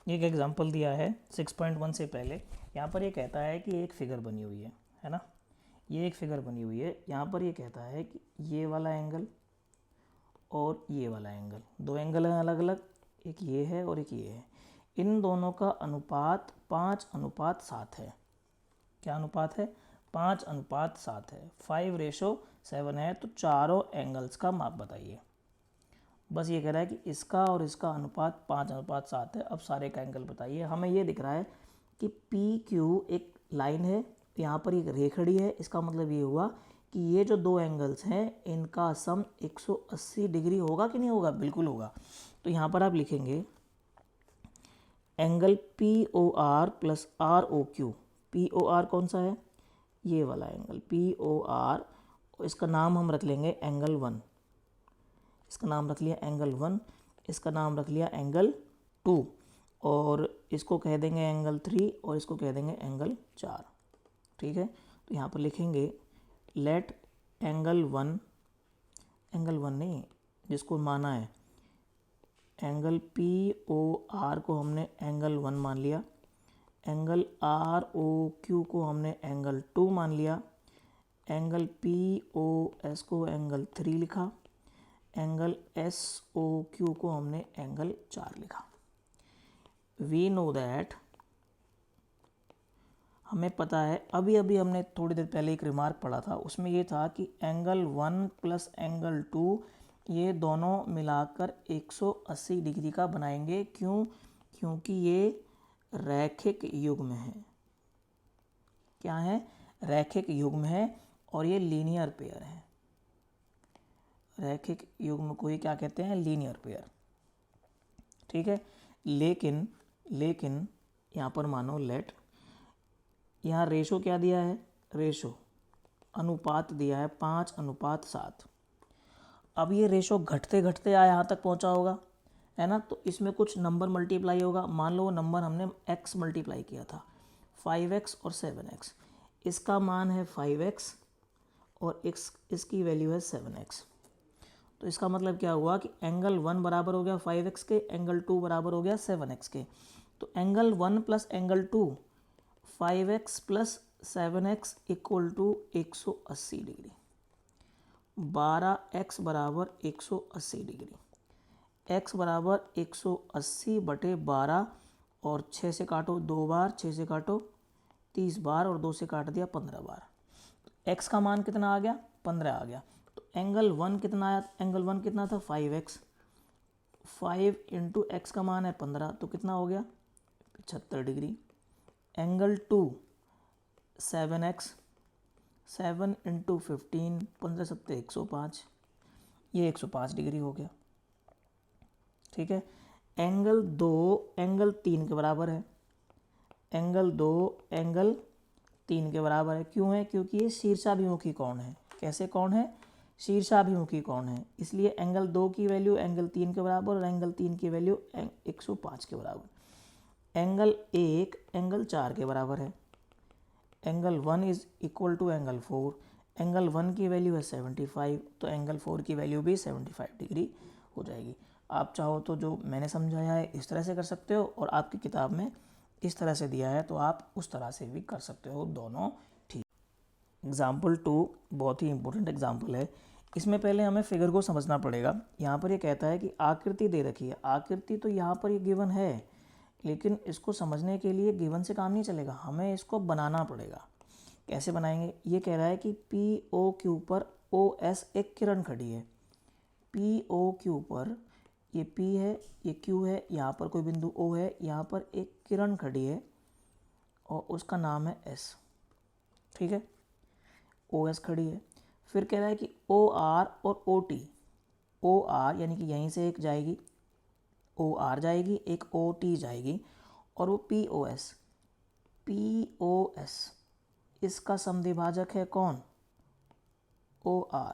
एक एग्जांपल दिया है 6.1 से पहले। यहाँ पर ये कहता है कि एक फिगर बनी हुई है ना। ये एक फिगर बनी हुई है। यहाँ पर ये कहता है कि ये वाला एंगल और ये वाला एंगल, दो एंगल हैं अलग अलग, एक ये है और एक ये है। इन दोनों का अनुपात 5:7 है। क्या अनुपात है? 5:7 है। 5:7 है। तो चारों एंगल्स का माप बताइए। बस ये कह रहा है कि इसका और इसका अनुपात 5:7 है। अब सारे का एंगल बताइए। हमें ये दिख रहा है कि पी क्यू एक लाइन है, यहाँ पर एक रेखड़ी है। इसका मतलब ये हुआ कि ये जो दो एंगल्स हैं इनका सम 180 डिग्री होगा कि नहीं होगा? बिल्कुल होगा। तो यहाँ पर आप लिखेंगे angle P O R plus R O Q. P O R कौन सा है? ये वाला एंगल पी ओ आर। इसका नाम हम रख लेंगे एंगल 1। इसका नाम रख लिया एंगल 1, इसका नाम रख लिया एंगल 2, और इसको कह देंगे एंगल 3 और इसको कह देंगे एंगल 4। ठीक है। तो यहाँ पर लिखेंगे लेट एंगल 1, एंगल 1 नहीं, जिसको माना है एंगल पी ओ आर को हमने एंगल 1 मान लिया, एंगल आर ओ क्यू को हमने एंगल 2 मान लिया, एंगल पी ओ एस को एंगल 3 लिखा, एंगल एस ओ क्यू को हमने एंगल 4 लिखा। वी नो दैट, हमें पता है, अभी अभी हमने थोड़ी देर पहले एक रिमार्क पढ़ा था, उसमें ये था कि एंगल 1 प्लस एंगल 2 ये दोनों मिलाकर 180 डिग्री का बनाएंगे। क्यों? क्योंकि ये रैखिक युग्म है। क्या है? रैखिक युग्म है और ये लीनियर पेयर है। रैखिक युग्म को ही क्या कहते हैं? Linear pair. ठीक है। लेकिन यहाँ पर मानो लेट, यहाँ रेशो क्या दिया है? रेशो अनुपात दिया है 5:7। अब ये रेशो घटते घटते यहाँ तक पहुँचा होगा, है ना। तो इसमें कुछ नंबर मल्टीप्लाई होगा। मान लो वो नंबर हमने x मल्टीप्लाई किया था, 5x और 7x। इसका मान है 5x और इसकी वैल्यू है 7x। तो इसका मतलब क्या हुआ कि एंगल 1 बराबर हो गया 5x के, एंगल 2 बराबर हो गया 7x के। तो angle 1 plus angle 2 5x plus 7x equal to 180 degree. 12x बराबर 180 डिग्री। x बराबर 180 बटे 12, और 6 से काटो 2 बार, 6 से काटो 30 बार, और 2 से काट दिया 15 बार। x का मान कितना आ गया? 15 आ गया। तो एंगल 1 कितना आया? एंगल 1 कितना था? 5x। 5 इंटू एक्स का मान है 15, तो कितना हो गया? 75 डिग्री। एंगल 2 7x, 7 इंटू 15, 15 सत्ते 105, ये 105 डिग्री हो गया। ठीक है। एंगल 2 एंगल 3 के बराबर है। एंगल 2 एंगल 3 के बराबर है। क्यों है? क्योंकि ये शीर्षाभिमुखी कोण है। कैसे कोण है? शीर्षाभिमुखी कोण है। इसलिए एंगल 2 की वैल्यू एंगल 3 के बराबर और एंगल 3 की वैल्यू 105 के बराबर। एंगल 1 एंगल 4 के बराबर है। Angle 1 is equal to angle 4। Angle 1 की वैल्यू है 75, तो एंगल 4 की वैल्यू भी 75 डिग्री हो जाएगी। आप चाहो तो जो मैंने समझाया है इस तरह से कर सकते हो, और आपकी किताब में इस तरह से दिया है तो आप उस तरह से भी कर सकते हो, दोनों ठीक। एग्जाम्पल 2 बहुत ही इंपॉर्टेंट एग्जाम्पल है। इसमें पहले हमें फिगर को समझना पड़ेगा। यहाँ पर ये कहता है कि आकृति दे रखी है। आकृति तो यहाँ पर ये गिवन है, लेकिन इसको समझने के लिए गिवन से काम नहीं चलेगा, हमें इसको बनाना पड़ेगा। कैसे बनाएंगे? ये कह रहा है कि पी ओ क्यू पर ओ एस एक किरण खड़ी है। पी ओ क्यू पर ये P है, ये Q है, यहाँ पर कोई बिंदु O है, यहाँ पर एक किरण खड़ी है और उसका नाम है S। ठीक है। OS खड़ी है। फिर कह रहा है कि OR और OT, OR यानी कि यहीं से एक जाएगी, OR जाएगी, एक OT जाएगी, और वो POS, POS इसका समद्विभाजक है कौन? OR,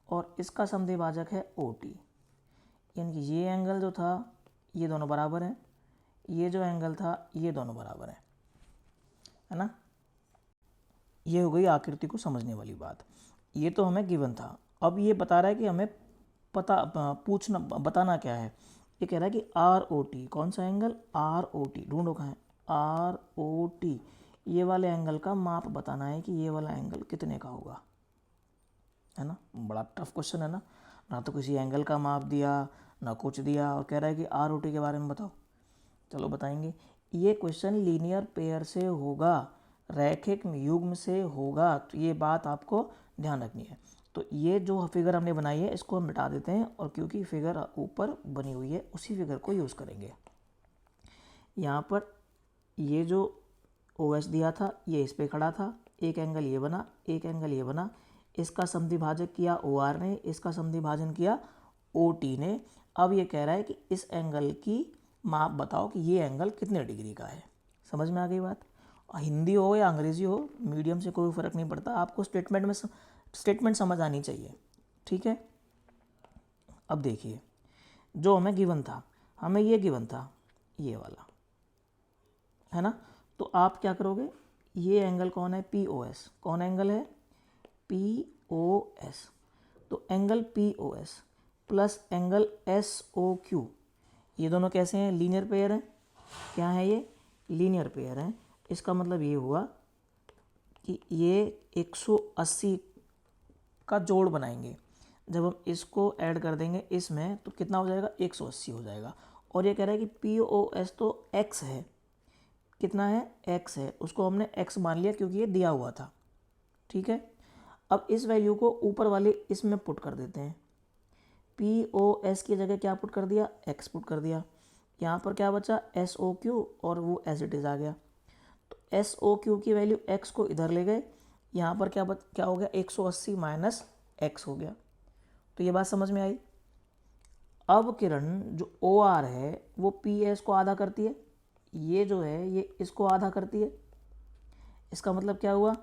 और इसका समद्विभाजक है OT। यानी कि ये एंगल जो था ये दोनों बराबर हैं, ये जो एंगल था ये दोनों बराबर हैं, है ना। ये हो गई आकृति को समझने वाली बात। ये तो हमें गिवन था। अब ये बता रहा है कि हमें बताना क्या है। ये कह रहा है कि आर ओ टी, कौन सा एंगल, आर ओ टी, ढूंढो कहाँ है, आर ओ टी, ये वाले एंगल का माप बताना है कि ये वाला एंगल कितने का होगा, है ना। बड़ा टफ क्वेश्चन है ना, ना तो किसी एंगल का माप दिया ना कुछ दिया, और कह रहा है कि आर ओ टी के बारे में बताओ। चलो बताएंगे। ये क्वेश्चन लीनियर पेयर से होगा, रैखिक युग्म से होगा, तो ये बात आपको ध्यान रखनी है। तो ये जो फिगर हमने बनाई है इसको हम मिटा देते हैं, और क्योंकि फिगर ऊपर बनी हुई है उसी फिगर को यूज़ करेंगे। यहाँ पर ये जो ओ एस दिया था ये इस पे खड़ा था, एक एंगल ये बना, एक एंगल ये बना, इसका समद्विभाजक किया ओ आर ने, इसका समद्विभाजन किया ओ टी ने। अब ये कह रहा है कि इस एंगल की माप बताओ कि ये एंगल कितने डिग्री का है। समझ में आ गई बात। हिंदी हो या अंग्रेज़ी हो, मीडियम से कोई फ़र्क नहीं पड़ता, आपको स्टेटमेंट समझ आनी चाहिए, ठीक है। अब देखिए, जो हमें गिवन था, हमें ये गिवन था ये वाला, है ना। तो आप क्या करोगे, ये एंगल कौन है, पी ओ एस, कौन एंगल है, पी ओ एस। तो angle P O S plus angle S O Q, ये दोनों कैसे हैं, लीनियर पेयर हैं। क्या है ये, लीनियर पेयर हैं। इसका मतलब ये हुआ कि ये 180 का जोड़ बनाएंगे। जब हम इसको ऐड कर देंगे इसमें तो कितना हो जाएगा, 180 हो जाएगा। और ये कह रहा है कि पी ओ एस तो x है, कितना है, x है, उसको हमने x मान लिया क्योंकि ये दिया हुआ था, ठीक है। अब इस वैल्यू को ऊपर वाले इसमें पुट कर देते हैं, पी ओ एस की जगह क्या पुट कर दिया, x पुट कर दिया। यहाँ पर क्या बचा, एस ओ क्यू, और वो एज इट इज़ आ गया। तो एस ओ क्यू की वैल्यू x को इधर ले गए, यहाँ पर क्या हो गया, 180 माइनस x हो गया। तो ये बात समझ में आई। अब किरण जो ओ आर है वो पी एस को आधा करती है, ये जो है ये इसको आधा करती है। इसका मतलब क्या हुआ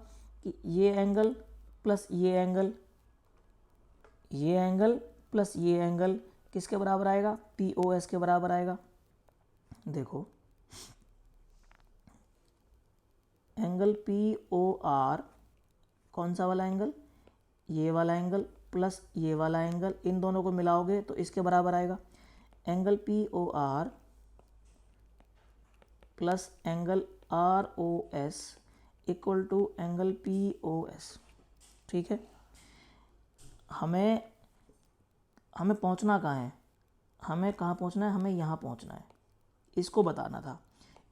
कि ये एंगल प्लस ये एंगल, ये एंगल प्लस ये एंगल किसके बराबर आएगा, पी ओ एस के बराबर आएगा। देखो एंगल पी ओ आर, कौन सा वाला एंगल, ये वाला एंगल प्लस ये वाला एंगल, इन दोनों को मिलाओगे तो इसके बराबर आएगा। Angle P O R plus angle R O S equal to angle P O S, ठीक है। हमें पहुंचना कहाँ है, हमें कहाँ पहुंचना है, हमें यहाँ पहुंचना है। इसको बताना था,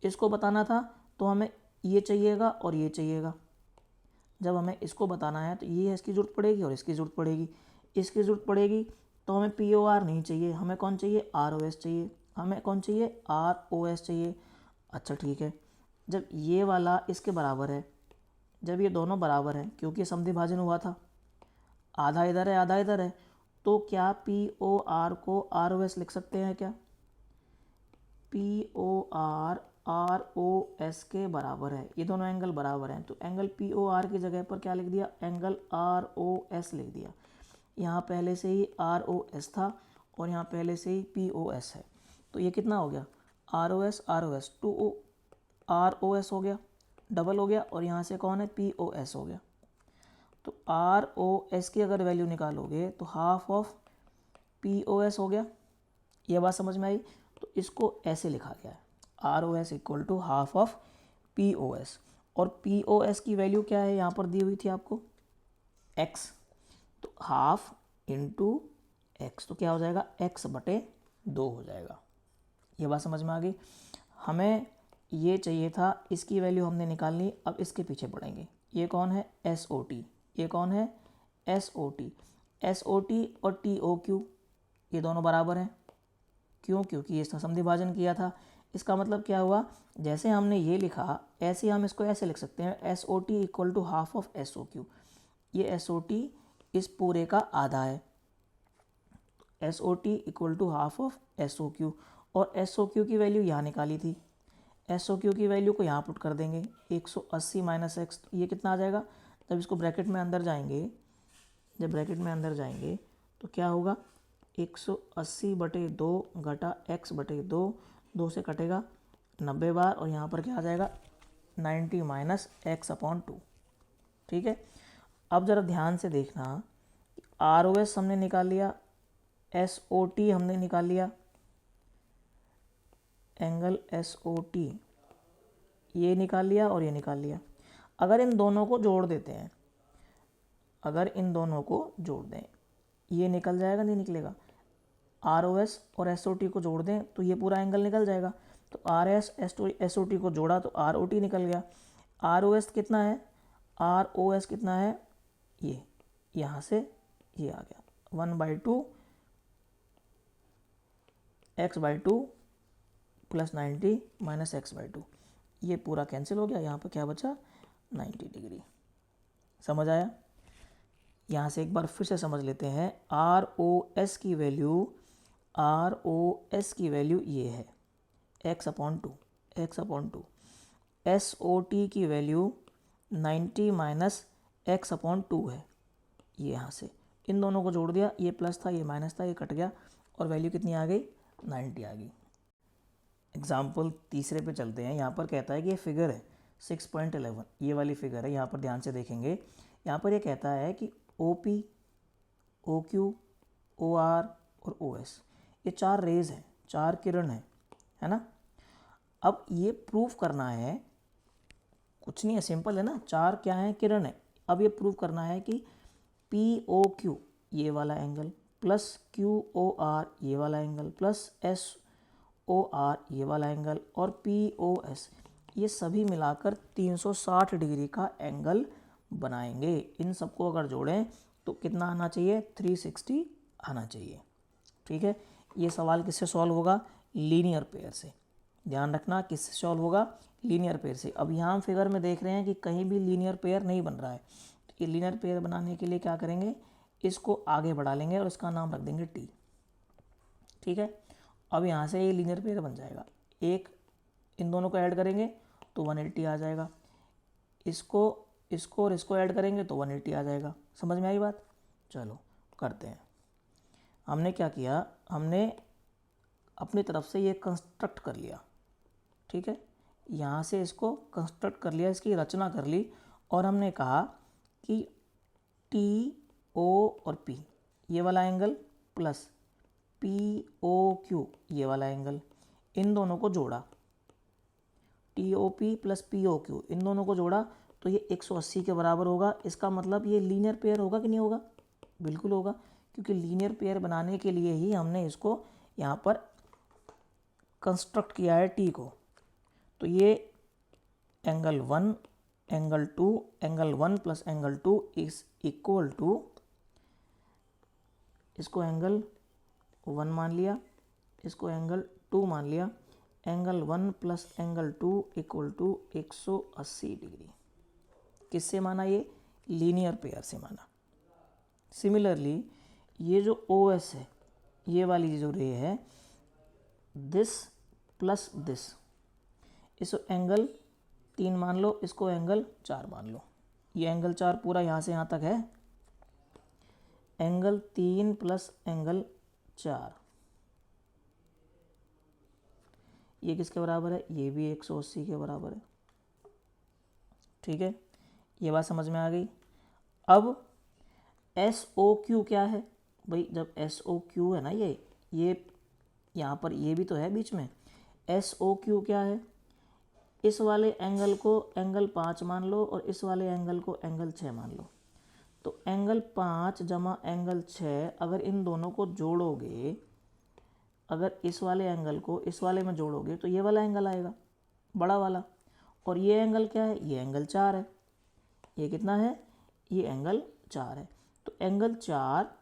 इसको बताना था तो हमें ये चाहिएगा और ये चाहिएगा। जब हमें इसको बताना है तो ये इसकी ज़रूरत पड़ेगी और इसकी ज़रूरत पड़ेगी। इसकी ज़रूरत पड़ेगी तो हमें पी ओ आर नहीं चाहिए, हमें कौन चाहिए, आर ओ एस चाहिए। हमें कौन चाहिए, आर ओ एस चाहिए। अच्छा ठीक है, जब ये वाला इसके बराबर है, जब ये दोनों बराबर हैं, क्योंकि समद्विभाजन हुआ था, आधा इधर है आधा इधर है, तो क्या पी ओ आर को आर ओ एस लिख सकते हैं क्या, P O R R O S के बराबर है, ये दोनों एंगल बराबर हैं। तो एंगल पी ओ आर की जगह पर क्या लिख दिया, एंगल आर ओ एस लिख दिया। यहाँ पहले से ही आर ओ एस था और यहाँ पहले से ही पी ओ एस है, तो ये कितना हो गया, R O S two O R O S हो गया, डबल हो गया, और यहाँ से कौन है, पी ओ एस हो गया। तो आर ओ एस की अगर वैल्यू निकालोगे तो half of P O S हो गया। ये बात समझ में आई। तो इसको ऐसे लिखा गया है, R O S equal to half of P O S, और पी ओ एस की वैल्यू क्या है, यहाँ पर दी हुई थी आपको एक्स, तो हाफ इंटू एक्स, तो क्या हो जाएगा, एक्स बटे 2 हो जाएगा। ये बात समझ में आ गई। हमें ये चाहिए था, इसकी वैल्यू हमने निकालनी, अब इसके पीछे पड़ेंगे। ये कौन है, एस ओ टी, ये कौन है, S O T. S O T और टी ओ क्यू ये दोनों बराबर हैं, क्यों, क्योंकि इसका समद्विभाजन किया था। इसका मतलब क्या हुआ, जैसे हमने ये लिखा ऐसे हम इसको ऐसे लिख सकते हैं, S O T equal to half of S O Q. ये एस ओ टी इस पूरे का आधा है, S O T equal to half of S O Q, और एस ओ क्यू की वैल्यू यहाँ निकाली थी, एस ओ क्यू की वैल्यू को यहाँ पुट कर देंगे, 180 माइनस एक्स, ये कितना आ जाएगा। जब इसको ब्रैकेट में अंदर जाएंगे, जब ब्रैकेट में अंदर जाएंगे तो क्या होगा, 180 बटे 2 घटा एक्स बटे 2, 2 से कटेगा 90 बार, और यहाँ पर क्या आ जाएगा, 90 माइनस एक्स अपॉन 2, ठीक है। अब ज़रा ध्यान से देखना, आर ओ एस हमने निकाल लिया, एस ओ टी हमने निकाल लिया, एंगल SOT, ये निकाल लिया और ये निकाल लिया। अगर इन दोनों को जोड़ देते हैं, अगर इन दोनों को जोड़ दें, ये निकल जाएगा, नहीं निकलेगा। ROS और SOT को जोड़ दें तो ये पूरा एंगल निकल जाएगा। तो RS SOT को जोड़ा तो ROT निकल गया। ROS कितना है, ROS कितना है, ये यहाँ से ये आ गया 1/2 x/2 + 90 - x/2, ये पूरा कैंसिल हो गया। यहाँ पर क्या बचा, 90 डिग्री। समझ आया? यहाँ से एक बार फिर से समझ लेते हैं। ROS की वैल्यू ये है x/2, SOT की वैल्यू 90 - x/2 है। ये यहाँ से इन दोनों को जोड़ दिया, ये प्लस था ये माइनस था, ये कट गया और वैल्यू कितनी आ गई, 90 आ गई। एग्जाम्पल तीसरे पे चलते हैं। यहाँ पर कहता है कि ये फिगर है 6.11, ये वाली फिगर है। यहाँ पर ध्यान से देखेंगे, यहाँ पर ये कहता है कि OP, OQ, OR और OS, ये 4 रेज हैं, 4 किरण है ना। अब ये प्रूफ करना है, कुछ नहीं है, सिंपल है ना, 4 क्या है, किरण है। अब ये प्रूफ करना है कि POQ ये वाला एंगल प्लस QOR ये वाला एंगल प्लस SOR ये वाला एंगल और POS ये सभी मिलाकर 360 डिग्री का एंगल बनाएंगे। इन सबको अगर जोड़ें तो कितना आना चाहिए, 360 आना चाहिए। ठीक है, ये सवाल किससे सॉल्व होगा, लीनियर पेयर से। ध्यान रखना, किससे सॉल्व होगा, लीनियर पेयर से। अब यहाँ हम फिगर में देख रहे हैं कि कहीं भी लीनियर पेयर नहीं बन रहा है, तो ये लीनियर पेयर बनाने के लिए क्या करेंगे, इसको आगे बढ़ा लेंगे और इसका नाम रख देंगे T। ठीक है, अब यहाँ से ये लीनियर पेयर बन जाएगा। एक इन दोनों को ऐड करेंगे तो 180 आ जाएगा, इसको और इसको ऐड करेंगे तो 180 आ जाएगा। समझ में आई बात? चलो करते हैं। हमने क्या किया, हमने अपनी तरफ से ये कंस्ट्रक्ट कर लिया। ठीक है, यहाँ से इसको कंस्ट्रक्ट कर लिया, इसकी रचना कर ली और हमने कहा कि TO और P ये वाला एंगल प्लस POQ ये वाला एंगल, इन दोनों को जोड़ा, TOP प्लस POQ इन दोनों को जोड़ा तो ये 180 के बराबर होगा। इसका मतलब ये लीनियर पेयर होगा कि नहीं होगा, बिल्कुल होगा, क्योंकि लीनियर पेयर बनाने के लिए ही हमने इसको यहाँ पर कंस्ट्रक्ट किया है T को। तो ये angle 1 angle 2 angle 1 plus angle 2 is equal to, इसको एंगल 1 मान लिया, इसको एंगल 2 मान लिया, angle 1 plus angle 2 equal to 180 degree. किससे माना, ये लीनियर पेयर से माना। सिमिलरली ये जो OS है, ये वाली जो रे है, दिस प्लस दिस, इसको एंगल 3 मान लो, इसको एंगल 4 मान लो। ये एंगल 4 पूरा यहाँ से यहाँ तक है, एंगल 3 प्लस एंगल 4 ये किसके बराबर है, ये भी 180 के बराबर है। ठीक है, ये बात समझ में आ गई। अब SOQ क्या है भाई, जब SOQ है ना, ये यहाँ पर ये भी तो है बीच में, SOQ क्या है, इस वाले एंगल को एंगल 5 मान लो और इस वाले एंगल को एंगल 6 मान लो। तो एंगल 5 जमा एंगल 6, अगर इन दोनों को जोड़ोगे, अगर इस वाले एंगल को इस वाले में जोड़ोगे तो ये वाला एंगल आएगा, बड़ा वाला। और ये एंगल क्या है, ये एंगल 4 है। ये कितना है, ये एंगल 4 है। तो एंगल 4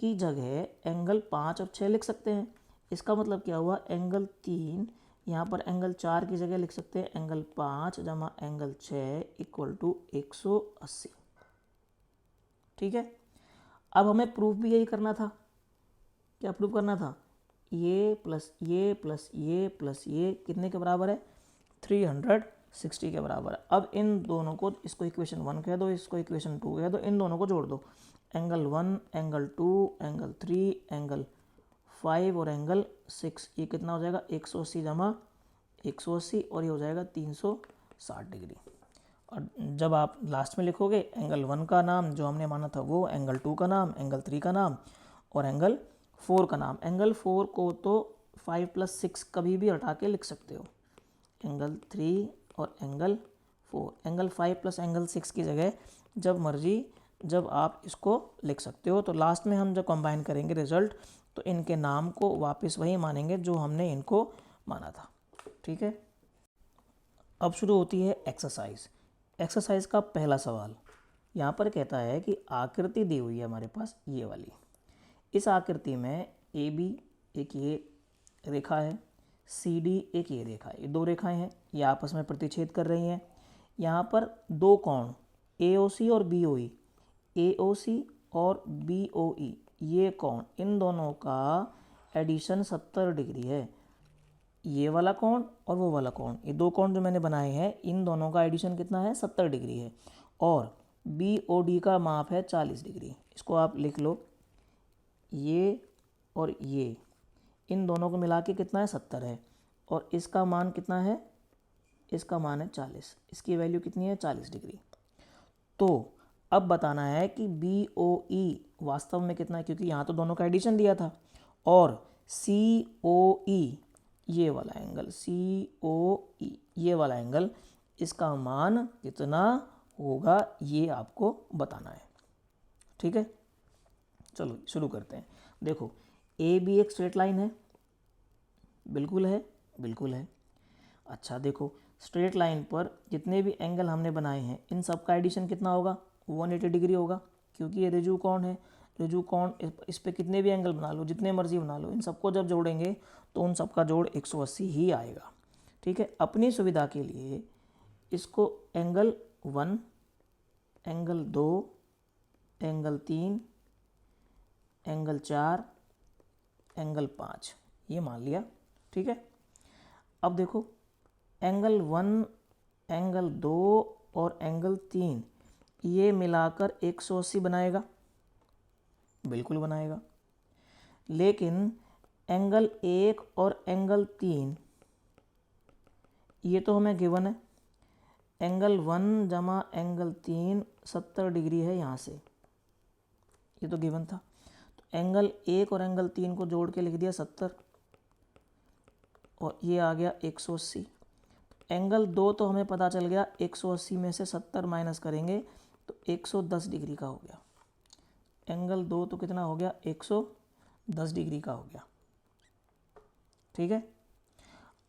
की जगह एंगल 5 और 6 लिख सकते हैं। इसका मतलब क्या हुआ, एंगल 3 यहाँ पर एंगल 4 की जगह लिख सकते हैं एंगल 5 जमा एंगल 6 इक्वल टू 180। ठीक है, अब हमें प्रूफ भी यही करना था। क्या प्रूफ करना था, ये प्लस ये प्लस ये प्लस ये कितने के बराबर है, 360 के बराबर है। अब इन दोनों को, इसको इक्वेशन 1 कह दो, इसको इक्वेशन 2 कह दो, इन दोनों को जोड़ दो, एंगल 1 एंगल 2 एंगल 3 एंगल 5 और एंगल 6, ये कितना हो जाएगा, 180 जमा 180 और ये हो जाएगा 360 डिग्री। और जब आप लास्ट में लिखोगे एंगल 1 का नाम जो हमने माना था वो, एंगल 2 का नाम, एंगल 3 का नाम और एंगल 4 का नाम। एंगल 4 को तो 5 + 6 कभी भी हटा के लिख सकते हो, एंगल 3 और एंगल 4, एंगल 5 + एंगल 6 की जगह जब मर्जी जब आप इसको लिख सकते हो। तो लास्ट में हम जब कंबाइन करेंगे रिजल्ट तो इनके नाम को वापस वही मानेंगे जो हमने इनको माना था। ठीक है, अब शुरू होती है एक्सरसाइज। एक्सरसाइज का पहला सवाल यहाँ पर कहता है कि आकृति दी हुई है हमारे पास ये वाली। इस आकृति में ए बी एक ये रेखा है, सी डी एक ये रेखा है, ये दो रेखाएं हैं, ये आपस में प्रतिच्छेद कर रही हैं। यहाँ पर दो कोण ए ओ सी और बी ओ ई, ए ओ सी और बी ओ ई, ये कोण इन दोनों का एडिशन 70 डिग्री है। ये वाला कोण और वो वाला कोण, ये दो कोण जो मैंने बनाए हैं इन दोनों का एडिशन कितना है, 70 डिग्री है। और बी ओ डी का माप है 40 डिग्री। इसको आप लिख लो, ये और ये इन दोनों को मिला के कितना है, 70 है। और इसका मान कितना है, इसका मान है 40, इसकी वैल्यू कितनी है, 40 डिग्री। तो अब बताना है कि बी ओ ई वास्तव में कितना है, क्योंकि यहाँ तो दोनों का एडिशन दिया था। और सी ओ ई ये वाला एंगल, सी ओ ई ये वाला एंगल, इसका मान कितना होगा ये आपको बताना है। ठीक है, चलो शुरू करते हैं। देखो ए बी एक स्ट्रेट लाइन है, बिल्कुल है, बिल्कुल है। अच्छा देखो, स्ट्रेट लाइन पर जितने भी एंगल हमने बनाए हैं इन सब का एडिशन कितना होगा, 180 डिग्री होगा, क्योंकि ये रिजु कोण है। रिजु कोण इस पे कितने भी एंगल बना लो, जितने मर्जी बना लो, इन सबको जब जोड़ेंगे तो उन सब का जोड़ 180 ही आएगा। ठीक है, अपनी सुविधा के लिए इसको angle 1, angle 2, angle 3, angle 4, angle 5 ये मान लिया। ठीक है, अब देखो एंगल 1, एंगल 2 और एंगल 3 ये मिलाकर 180 बनाएगा, बिल्कुल बनाएगा। लेकिन एंगल 1 और एंगल 3 ये तो हमें गिवन है, एंगल 1 जमा एंगल 3 70 डिग्री है यहाँ से, ये तो गिवन था। तो एंगल 1 और एंगल 3 को जोड़ के लिख दिया 70 और ये आ गया 180। एंगल 2 तो हमें पता चल गया, 180 में से 70 माइनस करेंगे तो 110 डिग्री का हो गया। एंगल 2 तो कितना हो गया, 110 डिग्री का हो गया। ठीक है,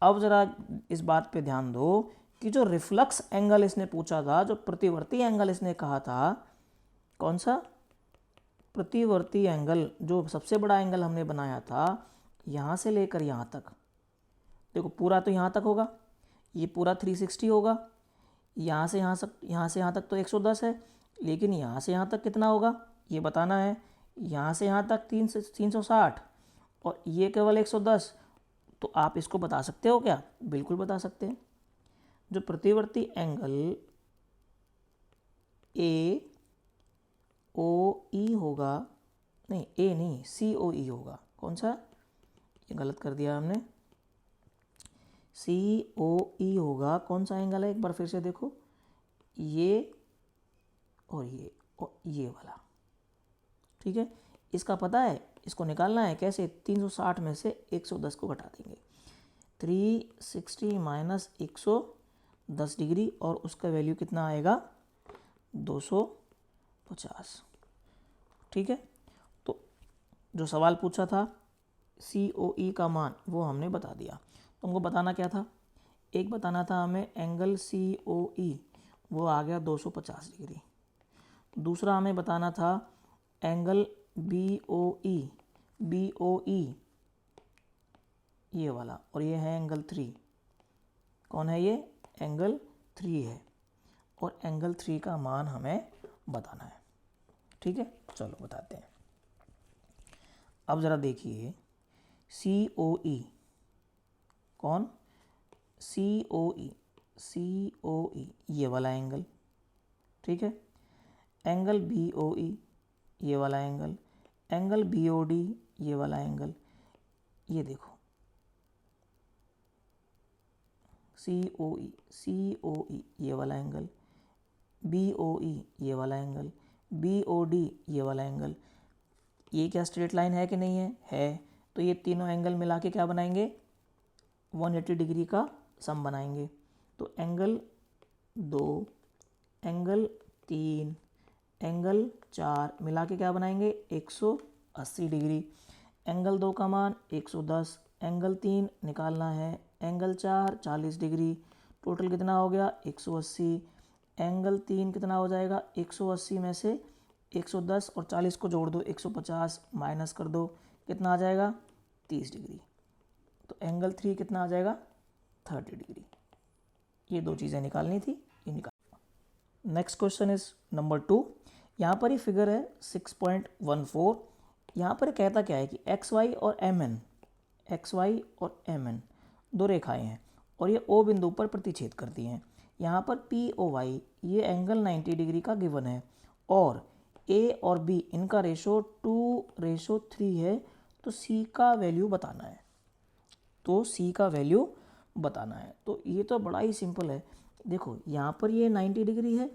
अब ज़रा इस बात पे ध्यान दो कि जो रिफ्लक्स एंगल इसने पूछा था, जो प्रतिवर्ती एंगल इसने कहा था, कौन सा, प्रतिवर्ती एंगल, जो सबसे बड़ा एंगल हमने बनाया था यहाँ से लेकर यहाँ तक, देखो पूरा तो यहाँ तक होगा, ये पूरा 360 होगा, यहाँ से यहाँ तक तो 110 है, लेकिन यहाँ से यहाँ तक कितना होगा ये बताना है। यहाँ से यहाँ तक 360 और ये केवल 110, तो आप इसको बता सकते हो क्या, बिल्कुल बता सकते हैं। जो प्रतिवर्ती एंगल ए ओ ई होगा, नहीं ए नहीं, सी ओ ई होगा, कौन सा, ये गलत कर दिया हमने, सी ओ ई होगा। कौन सा एंगल है, एक बार फिर से देखो, ये और ये वाला। ठीक है, इसका पता है, इसको निकालना है कैसे, 360 में से 110 को घटा देंगे, 360 माइनस 110 डिग्री, और उसका वैल्यू कितना आएगा, 250। ठीक है, तो जो सवाल पूछा था सी ओ ई का मान वो हमने बता दिया। तुमको बताना क्या था, एक बताना था हमें एंगल सी ओ ई, वो आ गया 250 डिग्री। दूसरा हमें बताना था एंगल बी ओ ई ये वाला, और ये है एंगल 3, कौन है ये, एंगल 3 है, और एंगल 3 का मान हमें बताना है। ठीक है, चलो बताते हैं। अब ज़रा देखिए, सी ओ ई, कौन, सी ओ ई ये वाला एंगल, ठीक है, एंगल बी ओ ई ये वाला angle, angle B O D ये वाला एंगल, ये देखो सी ओ ई ये वाला एंगल, बी ओ ई ये वाला एंगल, बी ओ डी ये वाला एंगल। ये क्या स्ट्रेट लाइन है कि नहीं है, तो ये तीनों एंगल मिला के क्या बनाएंगे, 180 डिग्री का सम बनाएंगे। तो एंगल 2, एंगल 3, एंगल 4 मिला के क्या बनाएंगे, 180 डिग्री। एंगल 2 का मान 110, एंगल 3 निकालना है, एंगल 4 40 डिग्री, टोटल कितना हो गया 180। एंगल 3 कितना हो जाएगा, 180 में से 110 और 40 को जोड़ दो 150, माइनस कर दो, कितना आ जाएगा 30 डिग्री। तो एंगल 3 कितना आ जाएगा 30 डिग्री। ये दो चीज़ें निकालनी थी, ये निकाल। Next question is number 2। यहाँ पर ये फिगर है 6.14। यहाँ पर कहता क्या है कि XY और MN, XY और MN दो रेखाएं हैं और ये O बिंदु पर प्रतिच्छेद करती हैं। यहाँ पर POY ये एंगल 90 डिग्री का गिवन है और A और B इनका रेशो 2:3 है। तो C का वैल्यू बताना है, तो C का वैल्यू बताना है। तो ये तो बड़ा ही सिंपल है। देखो यहाँ पर ये 90 डिग्री है,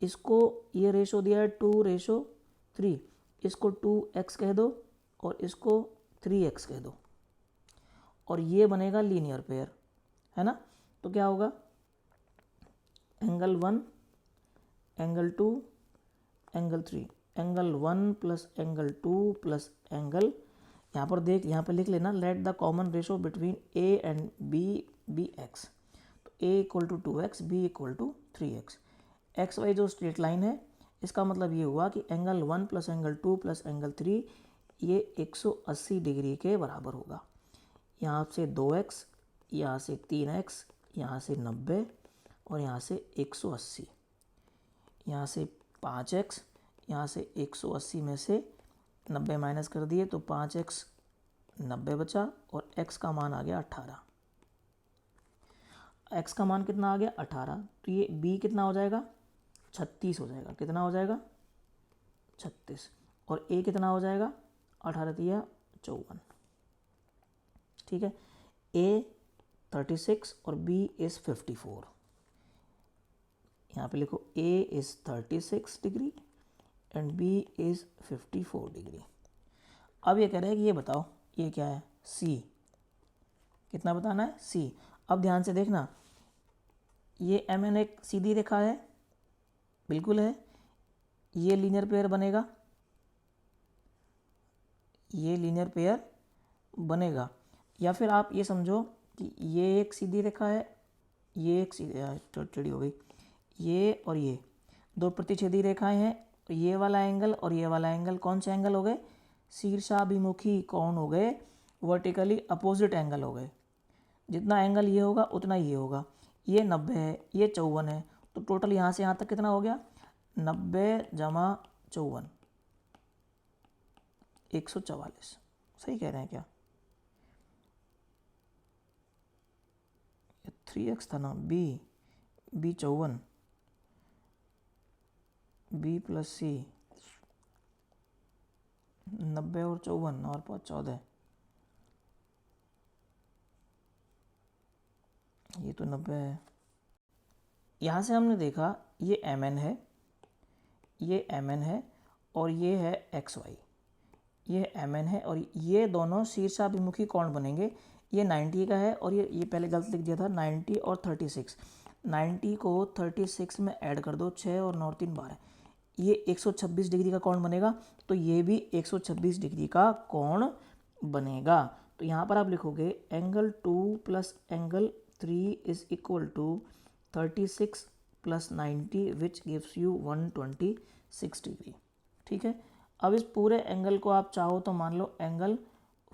इसको ये रेशो दिया है 2:3, इसको 2x कह दो और इसको 3x कह दो और ये बनेगा लीनियर पेयर, है ना। तो क्या होगा, angle 1, angle 2, angle 3, angle 1 plus angle 2 plus angle, यहाँ पर देख, यहाँ पर लिख लेना, let the common ratio between A and B be x। तो A equal to 2x, B equal to 3x। X Y जो स्ट्रेट लाइन है, इसका मतलब ये हुआ कि angle 1 plus angle 2 plus angle 3 ये 180 डिग्री के बराबर होगा। यहाँ से 2x, यहाँ से 3x, यहाँ से 90 और यहाँ से 180, यहाँ से 5x, यहाँ से 180 में से 90 माइनस कर दिए तो 5x 90 बचा और x का मान आ गया 18। x का मान कितना आ गया 18, तो ये b कितना हो जाएगा 36 हो जाएगा। कितना हो जाएगा 36 और a कितना हो जाएगा 18 तिया 54। ठीक है, a 36 और b इज़ 54। यहाँ पे लिखो a is 36 degree and b is 54 degree. अब ये कह रहा है कि ये बताओ ये क्या है, c कितना बताना है, c। अब ध्यान से देखना, ये MN एक सीधी रेखा है, बिल्कुल है, ये लीनियर पेयर बनेगा, ये लीनियर पेयर बनेगा। या फिर आप ये समझो कि ये एक सीधी रेखा है, ये एक टेढ़ी हो गई, ये और ये दो प्रतिच्छेदी रेखाएं हैं। तो ये वाला एंगल और ये वाला एंगल कौन से एंगल हो गए, शीर्षाभिमुखी कोण हो गए, वर्टिकली अपोजिट एंगल हो गए। जितना एंगल ये होगा उतना ये होगा। ये 90 है, ये 54 है, तो टोटल यहाँ से यहाँ तक कितना हो गया 90 जमा 54, 144। सही कह रहे हैं क्या, 3x था ना, b 54, b प्लस सी 90 और 54 और 5 14, ये तो 90 है। यहाँ से हमने देखा ये MN है, ये MN है और ये है XY। ये MN है और ये दोनों शीर्षाभिमुखी कोण बनेंगे। ये 90 का है और ये पहले गलत लिख दिया था, 90 और 36। 90 को 36 में ऐड कर दो, 6 और 9 3 12, ये 126 डिग्री का कोण बनेगा। तो ये भी 126 डिग्री का कोण बनेगा। तो यहाँ पर आप लिखोगे angle 2 plus angle 3 is equal to 36 plus 90 which gives you 126 degree. ठीक है, अब इस पूरे एंगल को आप चाहो तो मान लो एंगल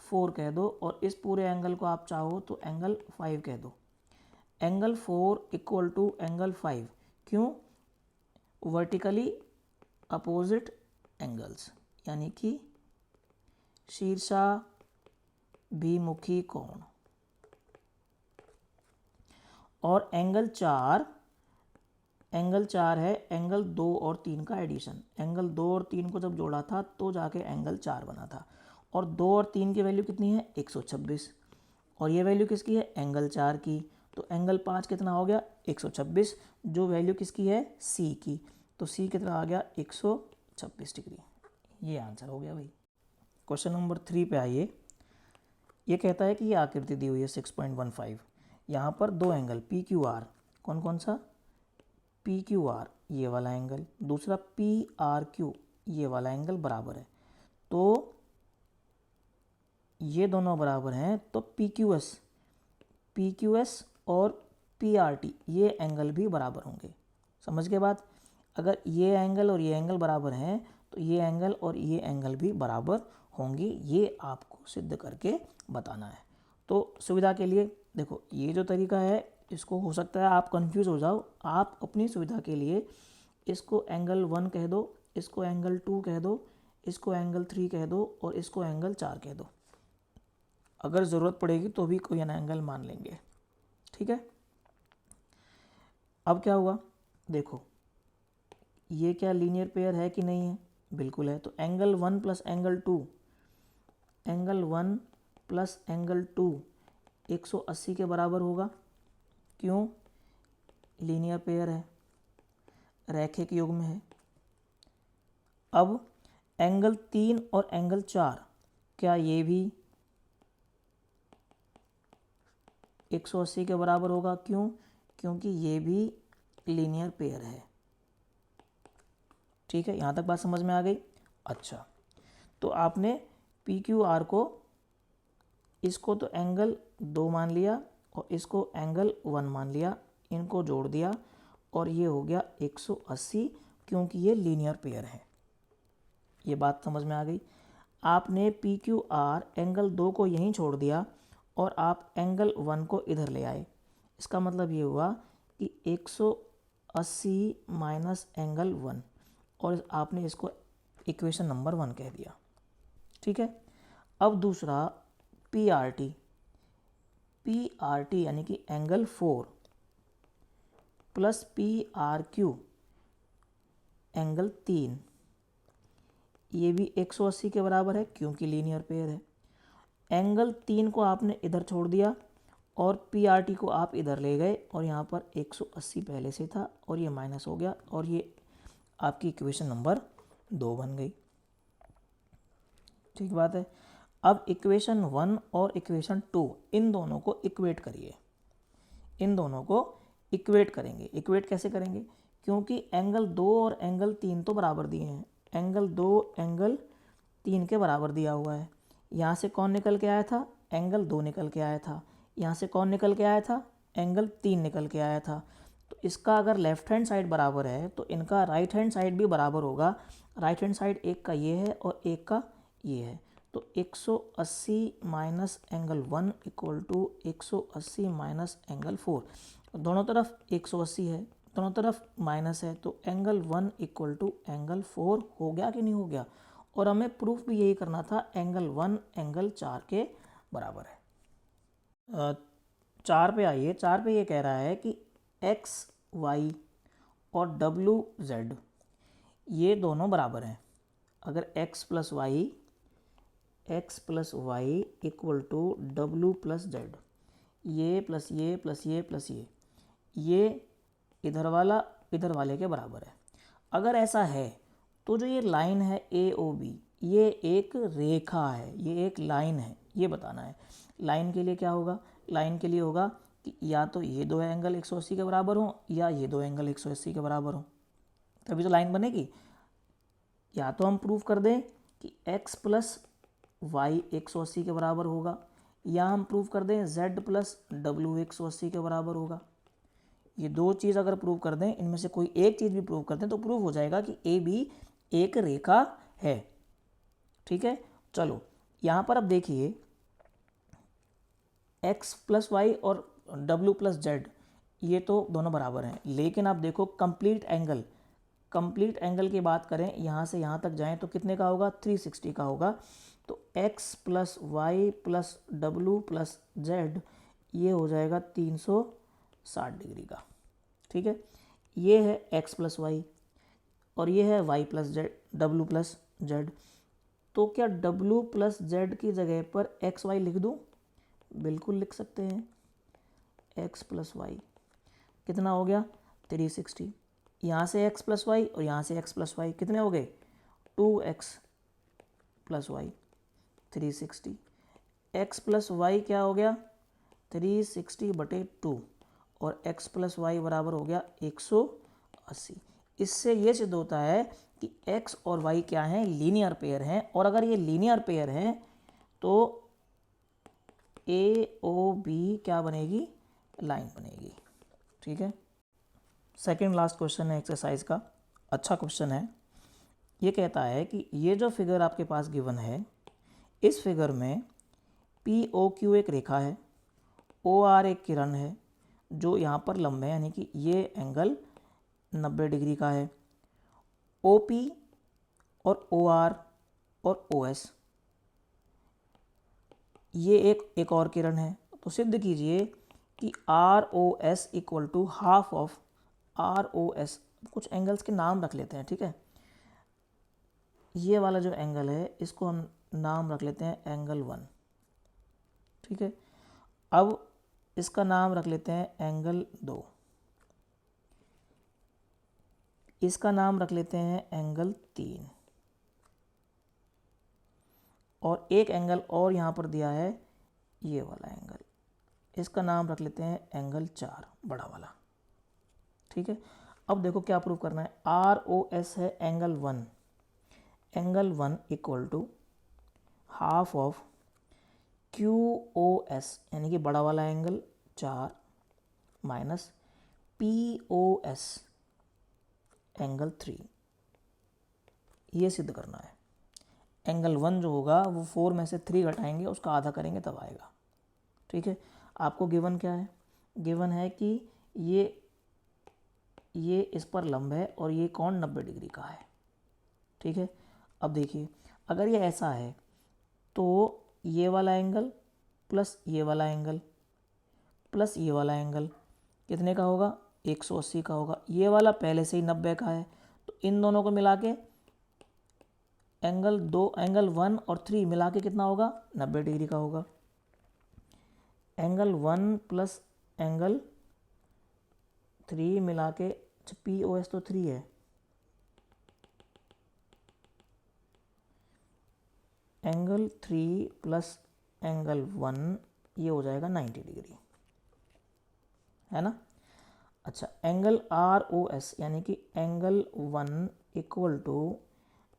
4 कह दो और इस पूरे एंगल को आप चाहो तो एंगल 5 कह दो। एंगल 4 इक्वल टू एंगल 5, क्यों, वर्टिकली अपोजिट एंगल्स, यानी कि शीर्षाभिमुखी कोण। और एंगल 4 है एंगल 2 और 3 का एडिशन। एंगल 2 और 3 को जब जोड़ा था तो जाके एंगल 4 बना था। और 2 और 3 की वैल्यू कितनी है 126 और ये वैल्यू किसकी है एंगल 4 की। तो एंगल 5 कितना हो गया 126, जो वैल्यू किसकी है C की। तो C कितना आ गया 126 डिग्री। ये आंसर हो गया भाई। क्वेश्चन नंबर 3 पे आइए। ये कहता है कि ये आकृति दी हुई है 6.15, यहाँ पर दो एंगल पी क्यू आर, कौन कौन सा, पी क्यू आर ये वाला एंगल, दूसरा पी आर क्यू ये वाला एंगल बराबर है, तो ये दोनों बराबर हैं, तो पी क्यू एस और पी आर टी ये एंगल भी बराबर होंगे। समझ के बाद, अगर ये एंगल और ये एंगल बराबर हैं तो ये एंगल और ये एंगल भी बराबर होंगे, ये आपको सिद्ध करके बताना है। तो सुविधा के लिए देखो, ये जो तरीका है इसको हो सकता है आप कंफ्यूज हो जाओ, आप अपनी सुविधा के लिए इसको एंगल 1 कह दो, इसको एंगल 2 कह दो, इसको एंगल 3 कह दो और इसको एंगल 4 कह दो। अगर ज़रूरत पड़ेगी तो भी कोई एंगल मान लेंगे, ठीक है। अब क्या हुआ, देखो ये क्या लीनियर पेयर है कि नहीं है, बिल्कुल है। तो angle 1 plus angle 2, angle 1 plus angle 2 180 के बराबर होगा, क्यों, लीनियर पेयर है, रैखिक युग्म है। अब एंगल 3 और एंगल 4, क्या ये भी 180 के बराबर होगा, क्यों, क्योंकि ये भी लीनियर पेयर है। ठीक है, यहाँ तक बात समझ में आ गई। अच्छा, तो आपने पी क्यू आर को, इसको तो एंगल 2 मान लिया और इसको एंगल 1 मान लिया, इनको जोड़ दिया और ये हो गया 180, क्योंकि ये लीनियर पेयर है। ये बात समझ में आ गई। आपने पी क्यू आर एंगल 2 को यहीं छोड़ दिया और आप एंगल 1 को इधर ले आए। इसका मतलब ये हुआ कि 180 माइनस एंगल 1, और आपने इसको इक्वेशन नंबर 1 कह दिया। ठीक है। अब दूसरा पी आर टी यानी कि angle 4 plus P R Q angle 3, ये भी 180 के बराबर है, क्योंकि लीनियर पेयर है। एंगल 3 को आपने इधर छोड़ दिया और पी आर टी को आप इधर ले गए और यहाँ पर 180 पहले से था और ये माइनस हो गया और ये आपकी इक्वेशन नंबर 2 बन गई। ठीक बात है। अब इक्वेशन 1 और इक्वेशन 2 इन दोनों को इक्वेट करिए, इन दोनों को इक्वेट करेंगे। इक्वेट कैसे करेंगे, क्योंकि एंगल 2 और एंगल 3 तो बराबर दिए हैं, एंगल 2 एंगल 3 के बराबर दिया हुआ है। यहाँ से कौन निकल के आया था, एंगल 2 निकल के आया था। यहाँ से कौन निकल के आया था, एंगल 3 निकल के आया था। तो इसका अगर लेफ्ट हैंड साइड बराबर है तो इनका राइट हैंड साइड भी बराबर होगा। राइट हैंड साइड एक का ये है और एक का ये है, तो 180 minus angle 1 equal to 180 minus angle 4। दोनों तरफ 180 है, दोनों तरफ माइनस है, तो एंगल 1 इक्वल टू एंगल 4 हो गया कि नहीं हो गया। और हमें प्रूफ भी यही करना था, एंगल 1 एंगल 4 के बराबर है। 4 पे आइए। 4 पे ये कह रहा है कि एक्स वाई और डब्ल्यू जेड ये दोनों बराबर हैं। अगर x plus Y equal to W plus Z, ये प्लस ये प्लस ये प्लस ये इधर वाला इधर वाले के बराबर है। अगर ऐसा है तो जो ये लाइन है ए ओ बी, ये एक रेखा है, ये एक लाइन है, ये बताना है। लाइन के लिए क्या होगा, लाइन के लिए होगा कि या तो ये दो एंगल 180 के बराबर हो या ये दो एंगल 180 के बराबर हो, तभी तो लाइन बनेगी। या तो हम प्रूव कर दें कि x प्लस वाई 180 के बराबर होगा, या हम प्रूव कर दें z प्लस डब्ल्यू 180 के बराबर होगा। ये दो चीज़ अगर प्रूव कर दें, इनमें से कोई एक चीज़ भी प्रूव कर दें तो प्रूव हो जाएगा कि ए बी एक रेखा है। ठीक है, चलो यहाँ पर अब देखिए x प्लस वाई और w प्लस जेड ये तो दोनों बराबर हैं, लेकिन आप देखो कंप्लीट एंगल की बात करें, यहाँ से यहाँ तक जाएं तो कितने का होगा, 360 का होगा। तो x plus Y plus W plus Z ये हो जाएगा 360 डिग्री का। ठीक है, ये है x प्लस वाई और ये है y plus Z W plus Z. तो क्या w प्लस जेड की जगह पर एक्स वाई लिख दूँ, बिल्कुल लिख सकते हैं। x प्लस वाई कितना हो गया, 360। यहाँ से x प्लस वाई और यहाँ से x प्लस वाई कितने हो गए, 2x plus Y 360। x plus Y क्या हो गया 360/2 और x प्लस वाई बराबर हो गया 180। इससे ये सिद्ध होता है कि x और y क्या हैं, लीनियर पेयर हैं। और अगर ये लीनियर पेयर हैं तो AOB क्या बनेगी, लाइन बनेगी। ठीक है, सेकंड लास्ट क्वेश्चन है एक्सरसाइज का, अच्छा क्वेश्चन है। ये कहता है कि ये जो फिगर आपके पास गिवन है, इस फिगर में POQ एक रेखा है, OR एक किरण है जो यहाँ पर लंब है, यानी कि ये एंगल 90 डिग्री का है। OP और OR और OS ये एक और किरण है। तो सिद्ध कीजिए कि ROS equal to half of ROS। कुछ एंगल्स के नाम रख लेते हैं, ठीक है। ये वाला जो एंगल है इसको हम नाम रख लेते हैं एंगल 1, ठीक है। अब इसका नाम रख लेते हैं एंगल 2, इसका नाम रख लेते हैं एंगल 3, और एक एंगल और यहाँ पर दिया है ये वाला एंगल, इसका नाम रख लेते हैं एंगल 4, बड़ा वाला। ठीक है, अब देखो क्या प्रूव करना है। ROS है angle 1, angle 1 equal to half of QOS यानी कि बड़ा वाला एंगल 4 माइनस POS एंगल 3। ये सिद्ध करना है। एंगल 1 जो होगा वो 4 में से 3 घटाएंगे, उसका आधा करेंगे तब आएगा। ठीक है, आपको गिवन क्या है, गिवन है कि ये इस पर लंब है और ये कोण 90 डिग्री का है। ठीक है, अब देखिए अगर ये ऐसा है तो ये वाला एंगल प्लस ये वाला एंगल प्लस ये वाला एंगल कितने का होगा, 180 का होगा। ये वाला पहले से ही 90 का है, तो इन दोनों को मिला के एंगल 1 और 3 मिला के कितना होगा, 90 डिग्री का होगा। एंगल 1 प्लस एंगल 3 मिला के, POS तो 3 है, एंगल 3 प्लस एंगल 1 ये हो जाएगा 90 डिग्री, है ना। अच्छा, एंगल ROS यानी कि angle 1 equal to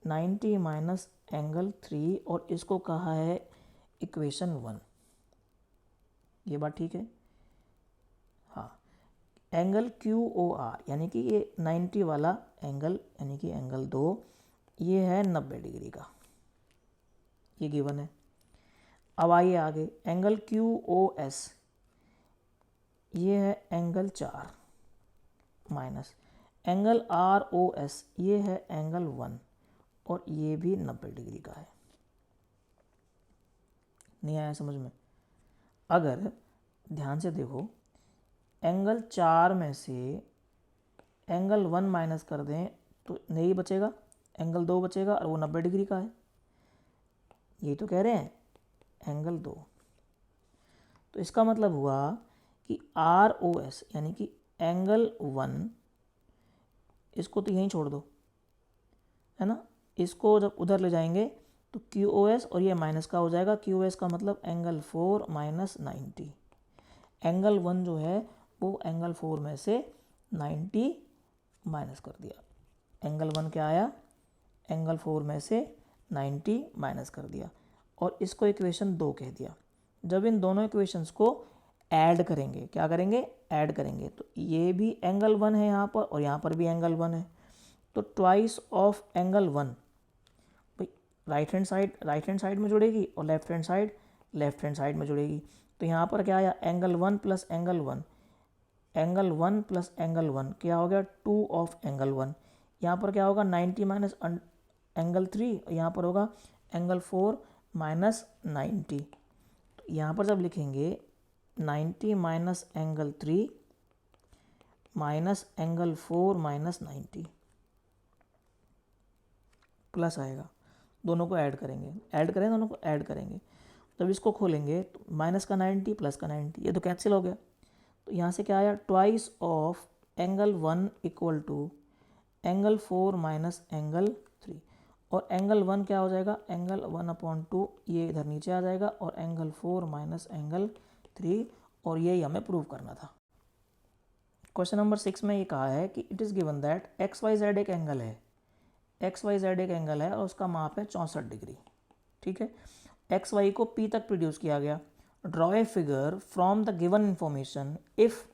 90 minus angle 3, और इसको कहा है इक्वेशन 1। ये बात ठीक है। हाँ, एंगल QOR यानी कि ये 90 वाला एंगल यानी कि एंगल 2 ये है 90 डिग्री का, ये गिवन है। अब आइए आगे, एंगल QOS ये है एंगल 4 माइनस एंगल ROS ये है एंगल 1 और ये भी 90 डिग्री का है। नहीं आया समझ में? अगर ध्यान से देखो, एंगल 4 में से एंगल 1 माइनस कर दें तो नहीं बचेगा, एंगल 2 बचेगा और वो 90 डिग्री का है। यही तो कह रहे हैं, एंगल 2। तो इसका मतलब हुआ कि ROS यानी कि एंगल 1, इसको तो यहीं छोड़ दो, है ना। इसको जब उधर ले जाएंगे तो QOS और ये माइनस का हो जाएगा। QOS का मतलब एंगल 4 माइनस 90। एंगल 1 जो है वो एंगल 4 में से 90 माइनस कर दिया। एंगल 1 क्या आया, एंगल 4 में से 90 माइनस कर दिया, और इसको इक्वेशन 2 कह दिया। जब इन दोनों इक्वेशंस को ऐड करेंगे, क्या करेंगे, ऐड करेंगे, तो ये भी एंगल 1 है यहाँ पर और यहाँ पर भी एंगल 1 है, तो ट्वाइस ऑफ एंगल 1 भाई राइट हैंड साइड में जुड़ेगी और लेफ्ट हैंड साइड में जुड़ेगी। तो यहाँ पर क्या आया, angle 1 plus angle 1, angle 1 plus angle 1 क्या हो गया, 2 ऑफ एंगल 1। यहाँ पर क्या होगा, 90 माइनस एंगल 3, यहाँ पर होगा एंगल 4 माइनस 90। तो यहाँ पर जब लिखेंगे 90 minus angle 3 minus angle 4 minus 90 plus आएगा। दोनों को ऐड करेंगे, दोनों को ऐड करेंगे। जब इसको खोलेंगे तो माइनस का 90 प्लस का 90, ये तो कैंसिल हो गया। तो यहाँ से क्या आया, twice of angle 1 equal to angle 4 minus angle 3, और एंगल 1 क्या हो जाएगा, एंगल 1/2 ये इधर नीचे आ जाएगा, और एंगल 4 माइनस एंगल 3, और यही हमें प्रूव करना था। क्वेश्चन नंबर 6 में ये कहा है कि it is given that X Y Z एक एंगल है, एक्स वाई जेड एक एंगल है और उसका माप है 64 डिग्री। ठीक है, एक्स वाई को पी तक प्रोड्यूस किया गया। Draw a figure from the given information if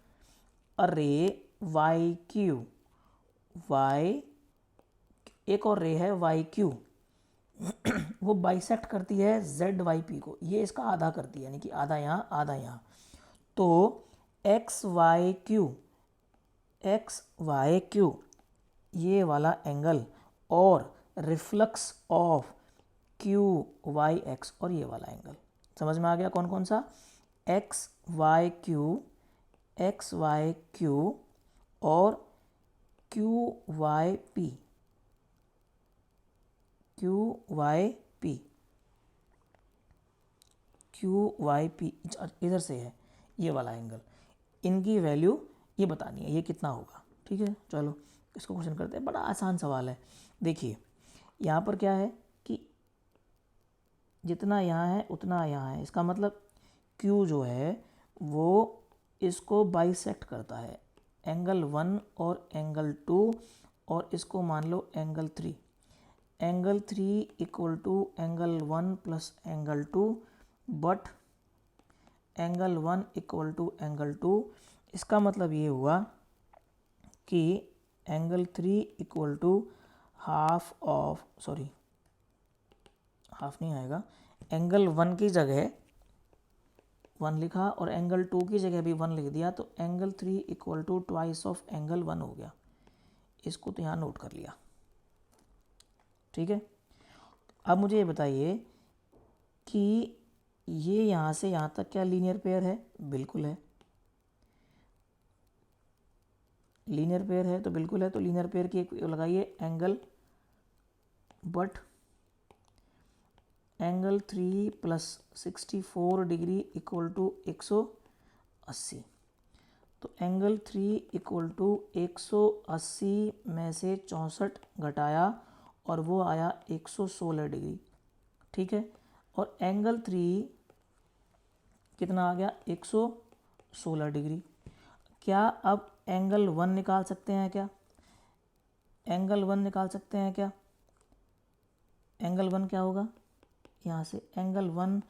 a ray Y Q, Y एक और रे है वाई क्यू, वो बाइसेक्ट करती है जेड वाई पी को, ये इसका आधा करती है, यानी कि आधा यहाँ आधा यहाँ। तो एक्स वाई क्यू ये वाला एंगल और reflex of Q Y X और ये वाला एंगल, समझ में आ गया कौन कौन सा, एक्स वाई क्यू और क्यू वाई पी इधर से है ये वाला एंगल, इनकी वैल्यू ये बतानी है, ये कितना होगा। ठीक है, चलो इसको क्वेश्चन करते हैं, बड़ा आसान सवाल है। देखिए यहाँ पर क्या है कि जितना यहाँ है उतना यहाँ है, इसका मतलब Q जो है वो इसको बाइसेक्ट करता है, एंगल 1 और एंगल 2, और इसको मान लो angle 3, angle 3 equal to angle 1 plus angle 2, but angle 1 equal to angle 2। इसका मतलब ये हुआ कि angle 3 equal to half of, sorry half नहीं आएगा, एंगल 1 की जगह 1 लिखा और एंगल 2 की जगह भी 1 लिख दिया, तो angle 3 equal to twice of angle 1 हो गया। इसको तो यहाँ नोट कर लिया। ठीक है, अब मुझे ये बताइए कि ये यहाँ से यहाँ तक क्या लीनियर पेयर है, बिल्कुल है, लीनियर पेयर है तो बिल्कुल है, तो लीनियर पेयर की एक लगाइए angle, but angle 3 plus 64 degree equal to 180, तो एंगल 3 इक्वल टू 180 में से 64 घटाया और वो आया 116 डिग्री। ठीक है, और एंगल 3 कितना आ गया, 116 डिग्री। क्या अब एंगल 1 निकाल सकते हैं क्या, एंगल 1 निकाल सकते हैं क्या, एंगल 1 क्या होगा, यहाँ से एंगल 1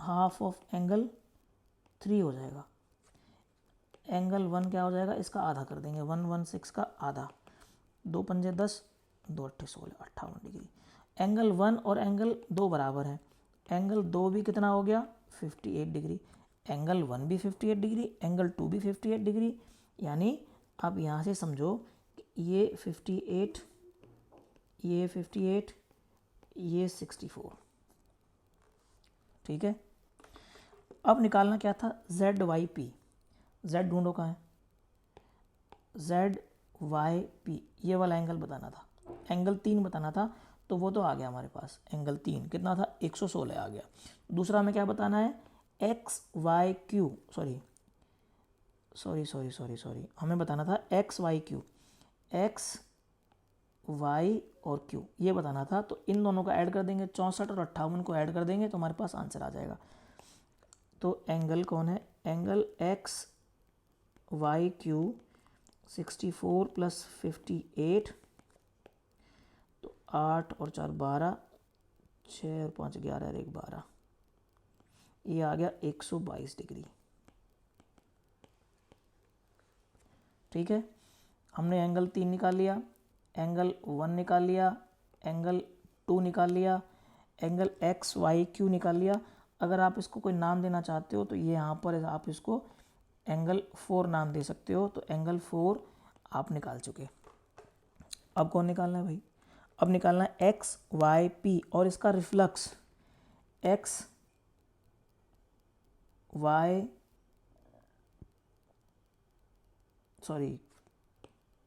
हाफ ऑफ एंगल 3 हो जाएगा, एंगल 1 क्या हो जाएगा, इसका आधा कर देंगे, 116 का आधा, 2 पंजे 10, 2 अट्ठे 16, 58 डिग्री। एंगल 1 और एंगल 2 बराबर है, एंगल 2 भी कितना हो गया, 58 डिग्री, एंगल 1 भी 58 डिग्री, एंगल 2 भी 58 डिग्री, यानी अब यहाँ से समझो ये 58, ये 58, ये 64। ठीक है, अब निकालना क्या था, जेड वाई पी, जेड ढूंढो कहाँ है, जेड वाई पी ये वाला एंगल बताना था, एंगल 3 बताना था, तो वो तो आ गया हमारे पास, एंगल 3 कितना था, 116 आ गया। दूसरा में क्या बताना है, एक्स वाई क्यू, सॉरी हमें बताना था X Y Q, X Y और क्यू ये बताना था, तो इन दोनों का ऐड कर देंगे, 64 और 58 को ऐड कर देंगे तो हमारे पास आंसर आ जाएगा। तो एंगल कौन है, angle X Y Q 64 plus 58, तो 8 और 4 12, 6 और 5 11 और 1 12, ये आ गया 122 डिग्री। ठीक है, हमने एंगल 3 निकाल लिया, एंगल 1 निकाल लिया, एंगल 2 निकाल लिया, एंगल एक्स वाई क्यू निकाल लिया। अगर आप इसको कोई नाम देना चाहते हो तो ये यहाँ पर आप इसको एंगल 4 नाम दे सकते हो, तो एंगल 4 आप निकाल चुके। अब कौन निकालना है भाई, अब निकालना है एक्स वाई पी और इसका reflex X Y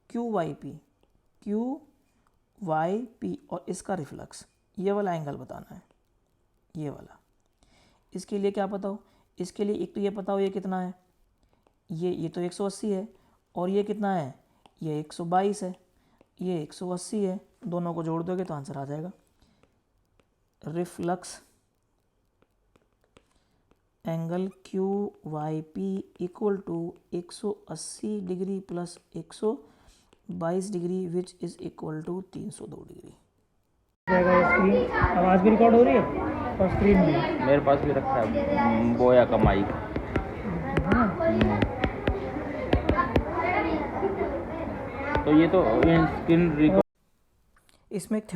Q Y P और इसका रिफ्लक्स, ये वाला एंगल बताना है, ये वाला। इसके लिए क्या पता हो, इसके लिए एक तो ये पता हो ये कितना है, ये तो 180 है, और ये कितना है, ये 122 है, ये 180 है, दोनों को जोड़ दोगे तो आंसर आ जाएगा। Reflex angle Q Y P equal to 180 degree plus 122 degree which is equal to 302 degree. Screen आवाज़ भी रिकॉर्ड हो रही है और स्क्रीन भी मेरे पास भी रखा है बोया का माइक। तो ये तो स्क्रीन रिकॉर्ड। इसमें एक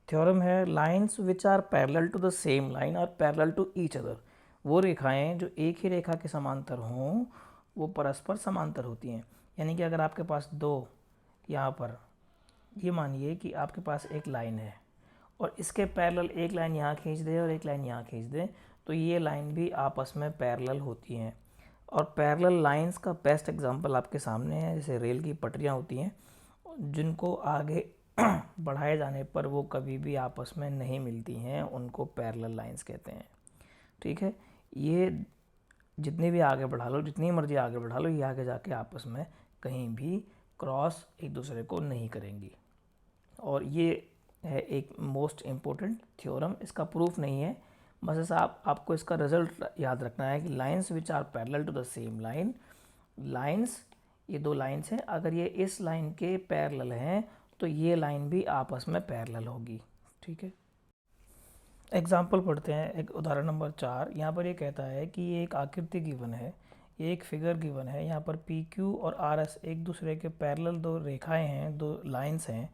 थ्योरम है lines which are parallel to the same line और पैरेलल टू ईच अदर। वो रेखाएं जो एक ही रेखा के समांतर हों वो परस्पर समांतर होती हैं। यानी कि अगर आपके पास दो, यहाँ पर ये मानिए कि आपके पास एक लाइन है और इसके पैरेलल एक लाइन यहाँ खींच दे और एक लाइन यहाँ खींच दे, तो ये लाइन भी आपस में पैरेलल होती हैं। और पैरेलल लाइंस का बेस्ट एग्जांपल आपके सामने है, जैसे रेल की पटरियाँ होती हैं जिनको आगे बढ़ाए जाने पर वो कभी भी आपस में नहीं मिलती हैं, उनको पैरेलल लाइंस कहते हैं। ठीक है, ये जितनी भी आगे बढ़ा लो, जितनी मर्जी आगे बढ़ा लो, ये आगे जाके आपस में कहीं भी क्रॉस एक दूसरे को नहीं करेंगी। और ये है एक मोस्ट इम्पोर्टेंट थ्योरम। इसका प्रूफ नहीं है, बस आपको इसका रिजल्ट याद रखना है कि lines which are parallel to the same line, lines ये दो लाइंस हैं, अगर ये इस लाइन के पैरेलल हैं तो ये लाइन भी आपस में पैरेलल होगी। ठीक है, एग्जाम्पल पढ़ते हैं। एक उदाहरण नंबर 4, यहाँ पर ये कहता है कि ये एक आकृति गिवन है, ये एक फिगर गिवन है। यहाँ पर पी क्यू और आर एस एक दूसरे के पैरेलल दो रेखाएं हैं, दो लाइंस हैं।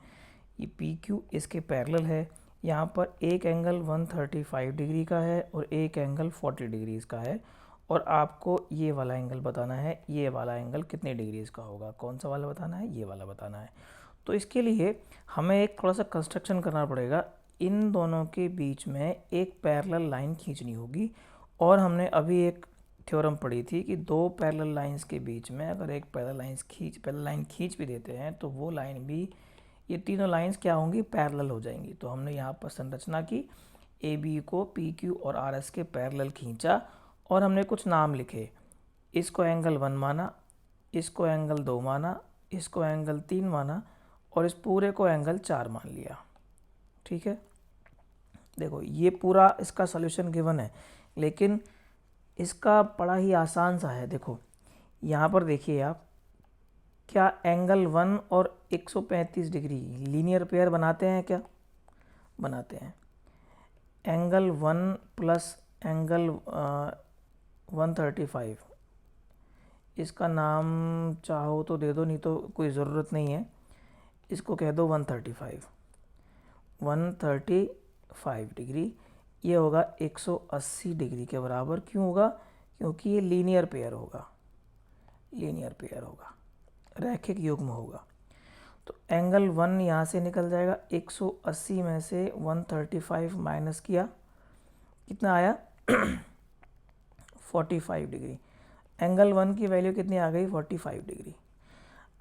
ये पी क्यू इसके पैरेलल है। यहाँ पर एक एंगल 135 डिग्री का है और एक एंगल 40 डिग्रीज़ का है, और आपको ये वाला एंगल बताना है। ये वाला एंगल कितने डिग्रीज़ का होगा? कौन सा वाला बताना है? ये वाला बताना है। तो इसके लिए हमें एक थोड़ा सा कंस्ट्रक्शन करना पड़ेगा। इन दोनों के बीच में एक पैरेलल लाइन खींचनी होगी, और हमने अभी एक थ्योरम पढ़ी थी कि दो पैरेलल लाइंस के बीच में अगर एक पैरेलल लाइन खींच भी देते हैं तो वो लाइन भी, ये तीनों लाइंस क्या होंगी? पैरेलल हो जाएंगी। तो हमने यहाँ पर संरचना की, ए बी को पी क्यू और आर एस के पैरेलल खींचा और हमने कुछ नाम लिखे। इसको एंगल 1 माना, इसको एंगल 2 माना, इसको एंगल 3 माना और इस पूरे को एंगल 4 मान लिया। ठीक है, देखो ये पूरा इसका सॉल्यूशन गिवन है, लेकिन इसका बड़ा ही आसान सा है। देखो यहाँ पर देखिए आप, क्या एंगल 1 और 135 डिग्री लीनियर पेयर बनाते हैं? क्या बनाते हैं? एंगल 1 प्लस एंगल 135, इसका नाम चाहो तो दे दो, नहीं तो कोई ज़रूरत नहीं है। इसको कह दो 135 डिग्री। ये होगा 180 डिग्री के बराबर। क्यों होगा? क्योंकि ये लीनियर पेयर होगा, लीनियर पेयर होगा, रैखिक युग्म होगा। तो एंगल 1 यहाँ से निकल जाएगा, 180 में से 135 माइनस किया, कितना आया? 45 डिग्री। एंगल 1 की वैल्यू कितनी आ गई? 45 डिग्री।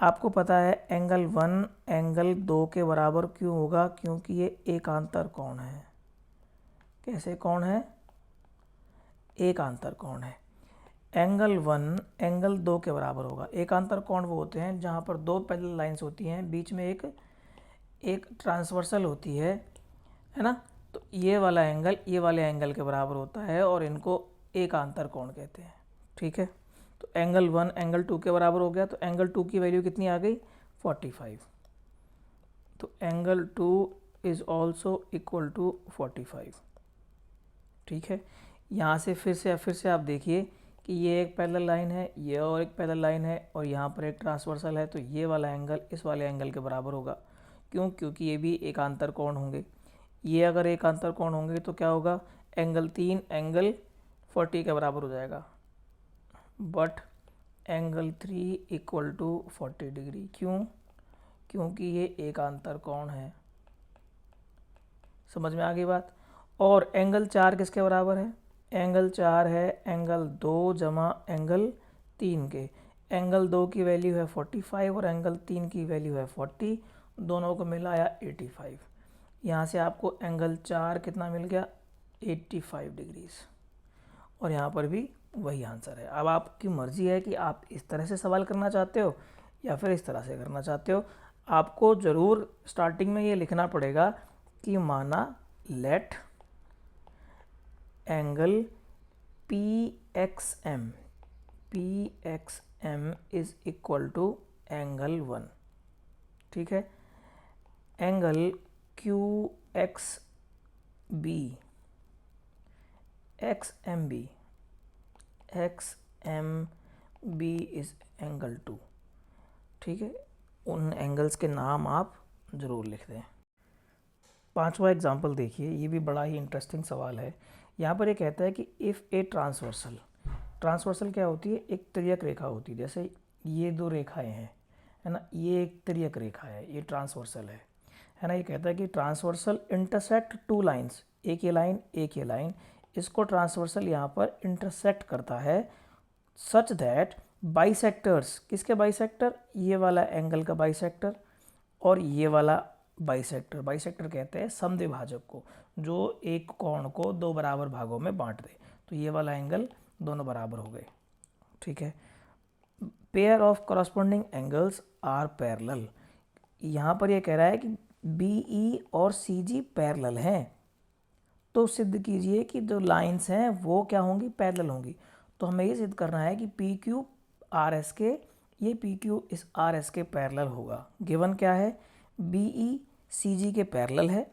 आपको पता है एंगल 1 एंगल 2 के बराबर क्यों होगा? क्योंकि ये एकांतर कोण है। कैसे कोण है? एकांतर कोण है। एंगल 1 एंगल 2 के बराबर होगा। एकांतर कोण वो होते हैं जहाँ पर दो पैरेलल लाइंस होती हैं, बीच में एक ट्रांसवर्सल होती है ना। तो ये वाला एंगल ये वाले एंगल के बराबर होता है और इनको एकांतर कोण कहते हैं। ठीक है, तो एंगल 1 एंगल 2 के बराबर हो गया, तो एंगल 2 की वैल्यू कितनी आ गई? 45। तो angle 2 is also equal to 45। ठीक है, यहाँ से फिर से आप देखिए कि ये एक पैरेलल लाइन है, ये और एक पैरेलल लाइन है, और यहाँ पर एक ट्रांसवर्सल है। तो ये वाला एंगल इस वाले एंगल के बराबर होगा। क्यों? क्योंकि ये भी एकांतर कोण होंगे। ये अगर एकांतर कोण होंगे तो क्या होगा? एंगल 3 एंगल 40 के बराबर हो जाएगा, but angle 3 equal to 40 degree. क्यों? क्योंकि ये एकांतर कोण है। समझ में आ गई बात? और एंगल 4 किसके बराबर है? एंगल 4 है एंगल 2 जमा एंगल 3 के। एंगल 2 की वैल्यू है 45 और एंगल 3 की वैल्यू है 40, दोनों को मिलाया 85। यहाँ से आपको एंगल 4 कितना मिल गया? 85 डिग्रीज। और यहाँ पर भी वही आंसर है। अब आपकी मर्ज़ी है कि आप इस तरह से सवाल करना चाहते हो या फिर इस तरह से करना चाहते हो। आपको ज़रूर स्टार्टिंग में ये लिखना पड़ेगा कि माना let angle PXM is equal to angle 1, ठीक है। Angle QXB XMB is angle 2, ठीक है। उन एंगल्स के नाम आप ज़रूर लिख दें। 5वां एग्जाम्पल देखिए, ये भी बड़ा ही इंटरेस्टिंग सवाल है। यहाँ पर ये कहता है कि इफ़ ए ट्रांसवर्सल क्या होती है, एक तिर्यक रेखा होती है। जैसे ये दो रेखाएं हैं, है ना, ये एक तिर्यक रेखा है, ये ट्रांसवर्सल है ना। ये कहता है कि ट्रांसवर्सल इंटरसेक्ट 2 लाइन्स, एक ये लाइन एक ये लाइन, इसको ट्रांसवर्सल यहाँ पर इंटरसेक्ट करता है सच दैट बाइसेक्टर्स, किसके बाइसेक्टर, ये वाला एंगल का बाइसेक्टर और ये वाला बाइसेक्टर कहते हैं समद्विभाजक को, जो एक कोण को 2 बराबर भागों में बांट दे। तो ये वाला एंगल दोनों बराबर हो गए, ठीक है। Pair of corresponding angles are parallel, यहाँ पर ये कह रहा है कि BE और CG पैरेलल हैं, तो सिद्ध कीजिए कि जो लाइंस हैं वो क्या होंगी, पैरेलल होंगी। तो हमें ये सिद्ध करना है कि PQ RS के, ये PQ इस RS के पैरेलल होगा। गिवन क्या है, BE CG के पैरेलल है,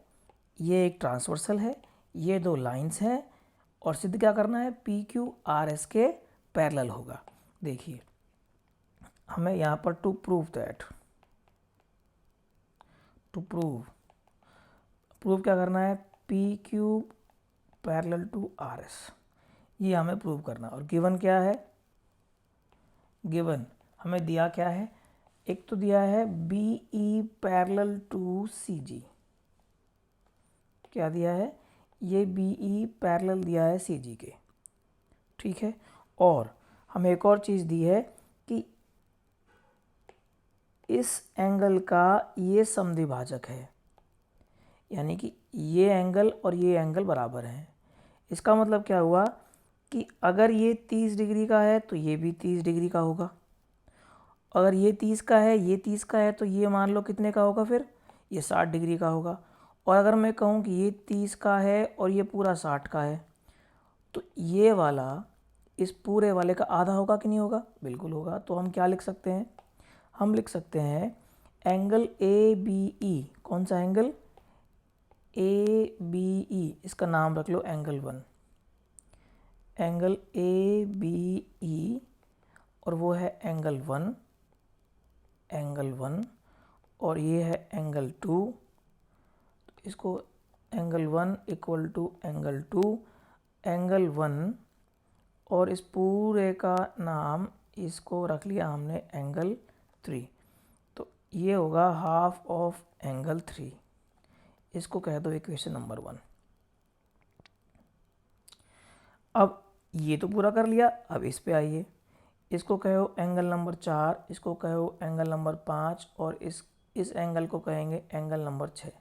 ये एक ट्रांसवर्सल है, ये दो लाइंस हैं, और सिद्ध क्या करना है, PQ RS के पैरेलल होगा। देखिए हमें यहाँ पर टू प्रूव क्या करना है, PQ पैरेलल टू RS, ये हमें प्रूव करना। और गिवन क्या है, गिवन हमें दिया क्या है, एक तो दिया है BE पैरेलल टू CG, क्या दिया है, ये BE पैरेलल दिया है CG के, ठीक है। और हमें एक और चीज़ दी है कि इस एंगल का ये समद्विभाजक है, यानी कि ये एंगल और ये एंगल बराबर हैं। इसका मतलब क्या हुआ कि अगर ये 30 डिग्री का है तो ये भी 30 डिग्री का होगा, अगर ये 30 का है, ये 30 का है, तो ये मान लो कितने का होगा, फिर ये 60 डिग्री का होगा। और अगर मैं कहूँ कि ये 30 का है और ये पूरा 60 का है, तो ये वाला इस पूरे वाले का आधा होगा कि नहीं होगा, बिल्कुल होगा। तो हम क्या लिख सकते हैं, हम लिख सकते हैं एंगल ABE, कौन सा एंगल, ABE, इसका नाम रख लो एंगल 1, एंगल ABE, और वो है एंगल 1, और ये है एंगल 2। इसको angle 1 equal to angle 2, angle 1, और इस पूरे का नाम इसको रख लिया हमने एंगल 3। तो ये होगा हाफ ऑफ एंगल 3, इसको कह दो इक्वेशन नंबर 1। अब ये तो पूरा कर लिया, अब इस पे आइए, इसको कहो एंगल नंबर 4, इसको कहो एंगल नंबर 5, और इस एंगल को कहेंगे एंगल नंबर 6।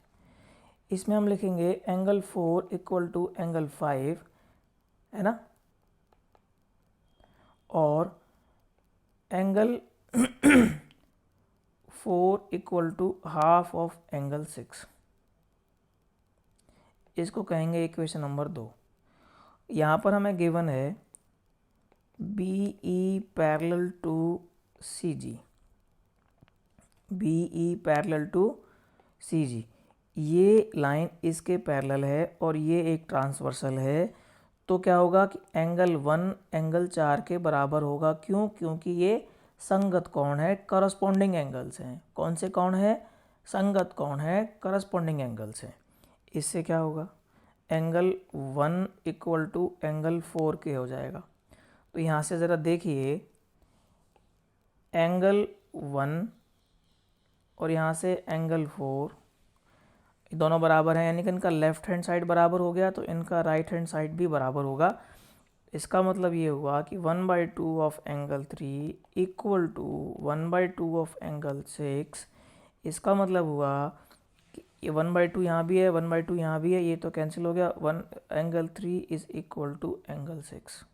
इसमें हम लिखेंगे एंगल 4 इक्वल टू एंगल 5, है ना, और angle 4 equal to half of angle 6, इसको कहेंगे इक्वेशन नंबर 2। यहाँ पर हमें गिवन है BE parallel to CG, BE parallel to CG, ये लाइन इसके पैरेलल है और ये एक ट्रांसवर्सल है। तो क्या होगा कि एंगल 1 एंगल 4 के बराबर होगा। क्यों, क्योंकि ये संगत कोण है, करस्पॉन्डिंग एंगल्स हैं। कौन से कोण है, संगत कोण है, करस्पॉन्डिंग एंगल्स हैं। इससे क्या होगा, एंगल 1 इक्वल टू एंगल 4 के हो जाएगा। तो यहाँ से ज़रा देखिए, एंगल 1 और यहाँ से एंगल 4 दोनों बराबर हैं, यानी कि इनका लेफ़्ट हैंड साइड बराबर हो गया, तो इनका राइट हैंड साइड भी बराबर होगा। इसका मतलब ये हुआ कि 1/2 of angle 3 equal to 1/2 of angle 6। इसका मतलब हुआ कि ये 1/2 यहाँ भी है, 1/2 यहाँ भी है, ये तो कैंसिल हो गया। Angle 3 is equal to angle 6।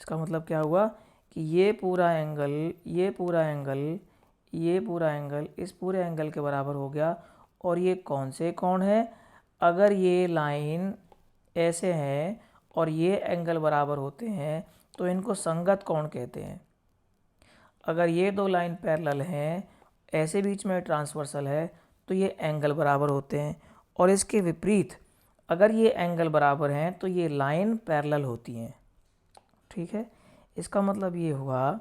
इसका मतलब क्या हुआ कि ये पूरा एंगल, ये पूरा एंगल, ये पूरा एंगल इस पूरे एंगल के बराबर हो गया। और ये कौन से कोण है, अगर ये लाइन ऐसे हैं और ये एंगल बराबर होते हैं तो इनको संगत कोण कहते हैं। अगर ये दो लाइन पैरेलल हैं, ऐसे बीच में ट्रांसवर्सल है, तो ये एंगल बराबर होते हैं। और इसके विपरीत अगर ये एंगल बराबर हैं तो ये लाइन पैरेलल होती हैं। ठीक है, इसका मतलब ये हुआ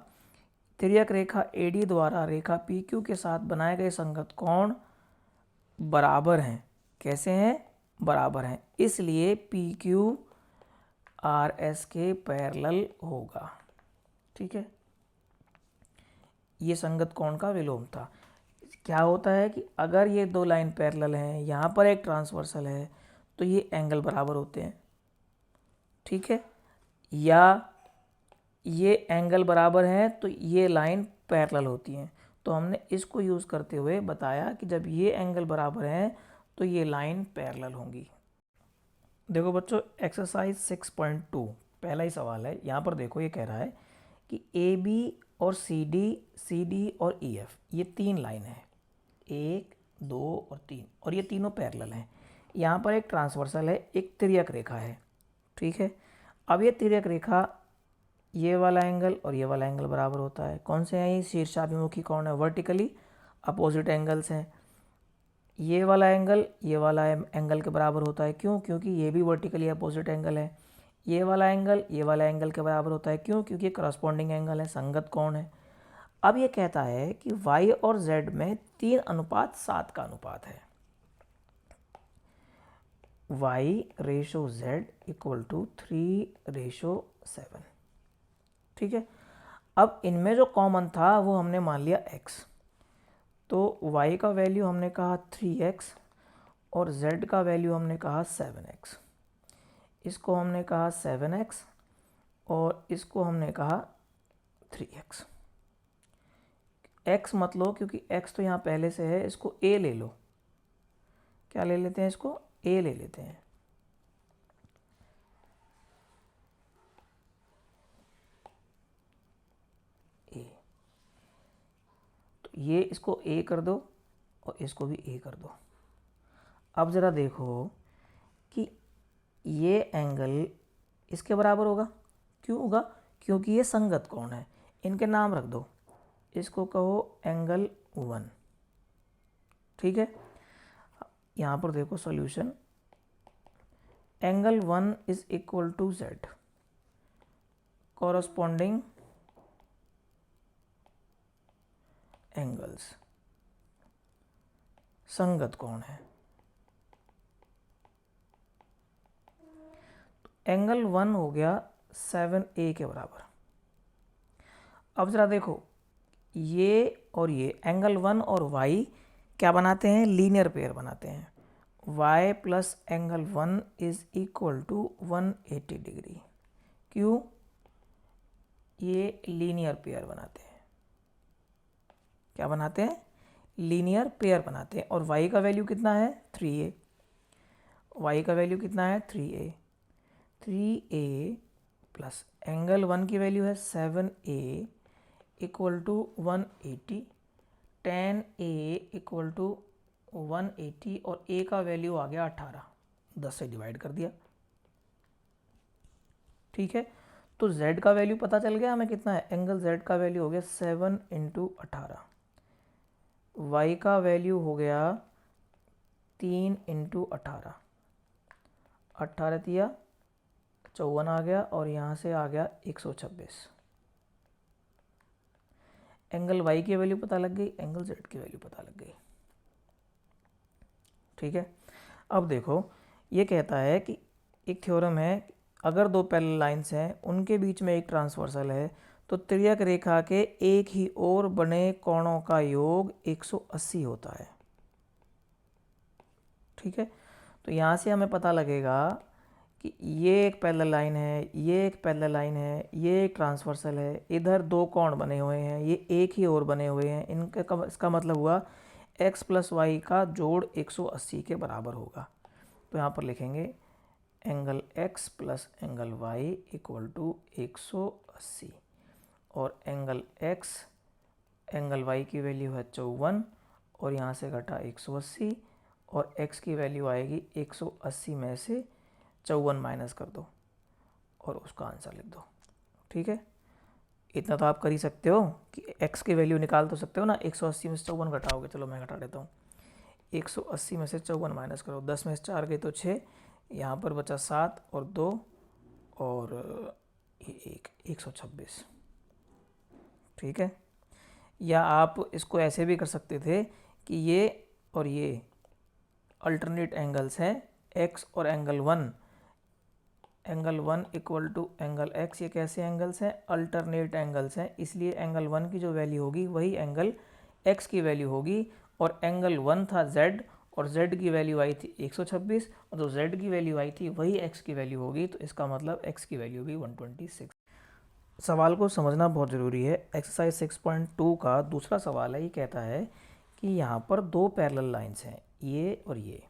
तिर्यक रेखा AD द्वारा रेखा PQ के साथ बनाए गए संगत कोण बराबर हैं। कैसे हैं? बराबर हैं, इसलिए PQ RS के पैरेलल होगा। ठीक है, ये संगत कोण का विलोम था। क्या होता है कि अगर ये दो लाइन पैरेलल हैं, यहाँ पर एक ट्रांसवर्सल है, तो ये एंगल बराबर होते हैं। ठीक है, या ये एंगल बराबर हैं तो ये लाइन पैरेलल होती हैं। तो हमने इसको यूज़ करते हुए बताया कि जब ये एंगल बराबर हैं तो ये लाइन पैरेलल होंगी। देखो बच्चों, एक्सरसाइज 6.2 पहला ही सवाल है। यहाँ पर देखो, ये कह रहा है कि AB और CD और EF ये तीन लाइन है, 1 2 और 3, और ये तीनों पैरेलल हैं। यहाँ पर एक ट्रांसवर्सल है, एक तिर्यक रेखा है। ठीक है, अब ये तिर्यक रेखा, ये वाला एंगल और ये वाला एंगल बराबर होता है। कौन से हैं ये? शीर्षाभिमुखी कोण है, वर्टिकली अपोजिट एंगल्स हैं। ये वाला एंगल ये वाला एंगल के बराबर होता है। क्यों? क्योंकि ये भी वर्टिकली अपोजिट एंगल है। ये वाला एंगल ये वाला एंगल के बराबर होता है। क्यों? क्योंकि करस्पॉन्डिंग एंगल है, संगत कोण है। अब ये कहता है कि y और z में 3:7 का अनुपात है। y/z = 3/7। ठीक है, अब इनमें जो कॉमन था वो हमने मान लिया x। तो y का वैल्यू हमने कहा 3x और z का वैल्यू हमने कहा 7x। इसको हमने कहा 7x और इसको हमने कहा 3x। x मत लो क्योंकि x तो यहाँ पहले से है, इसको a ले लो। क्या ले लेते हैं? इसको a ले लेते हैं। a, तो ये इसको a कर दो और इसको भी a कर दो। अब ज़रा देखो कि ये एंगल इसके बराबर होगा। क्यों होगा? क्योंकि ये संगत कोण है। इनके नाम रख दो, इसको कहो एंगल 1। ठीक है, यहाँ पर देखो solution, angle 1 = z, corresponding angles, संगत कोण है। एंगल 1 हो गया 7a के बराबर। अब ज़रा देखो, ये और ये एंगल 1 और y क्या बनाते हैं? लीनियर पेयर बनाते हैं। y plus angle 1 = 180 degree. क्यों? ये लीनियर पेयर बनाते हैं। क्या बनाते हैं? लीनियर पेयर बनाते हैं। और y का वैल्यू कितना है? 3a। y का वैल्यू कितना है? 3a। 3a प्लस एंगल 1 की वैल्यू है 7a = 180। 10a = 180 और a का वैल्यू आ गया 18। 10 से डिवाइड कर दिया। ठीक है, तो z का वैल्यू पता चल गया हमें कितना है। एंगल z का वैल्यू हो गया 7 × 18। y का वैल्यू हो गया 3 × 18। 18 दिया 54 आ गया और यहाँ से आ गया 126। एंगल y की वैल्यू पता लग गई, एंगल z की वैल्यू पता लग गई। ठीक है, अब देखो, ये कहता है कि एक थ्योरम है, अगर दो पैरेलल लाइंस हैं उनके बीच में एक ट्रांसवर्सल है तो तिर्यक रेखा के एक ही ओर बने कोणों का योग 180 होता है। ठीक है, तो यहाँ से हमें पता लगेगा कि ये एक पैरेलल लाइन है, ये एक पैरेलल लाइन है, ये एक ट्रांसवर्सल है, इधर दो कोण बने हुए हैं, ये एक ही ओर बने हुए हैं। इसका मतलब हुआ x + y का जोड़ 180 के बराबर होगा। तो यहाँ पर लिखेंगे angle x plus angle y = 180 और एंगल x एंगल y की वैल्यू है 54 और यहाँ से घटा 180 और x की वैल्यू आएगी 180 में से 54 माइनस कर दो और उसका आंसर लिख दो। ठीक है, इतना तो आप कर ही सकते हो कि x की वैल्यू निकाल तो सकते हो ना। 180 में से 54 घटाओगे, चलो मैं घटा देता हूँ। 180 में से 54 माइनस करो, 10 में से 4 गए तो 6, यहाँ पर बचा 7 और 2 और 126। ठीक है, या आप इसको ऐसे भी कर सकते थे कि ये और ये अल्टरनेट एंगल्स हैं, x और angle 1, angle 1 equal to angle x। ये कैसे एंगल्स हैं? अल्टरनेट एंगल्स हैं, इसलिए एंगल 1 की जो वैल्यू होगी वही एंगल x की वैल्यू होगी। और एंगल 1 था z और z की वैल्यू आई थी 126 और जो z की वैल्यू आई थी वही x की वैल्यू होगी, तो इसका मतलब x की वैल्यू भी 126। सवाल को समझना बहुत ज़रूरी है। एक्सरसाइज 6.2 का दूसरा सवाल है, ये कहता है कि यहाँ पर दो पैरेलल लाइंस हैं, ये और ये,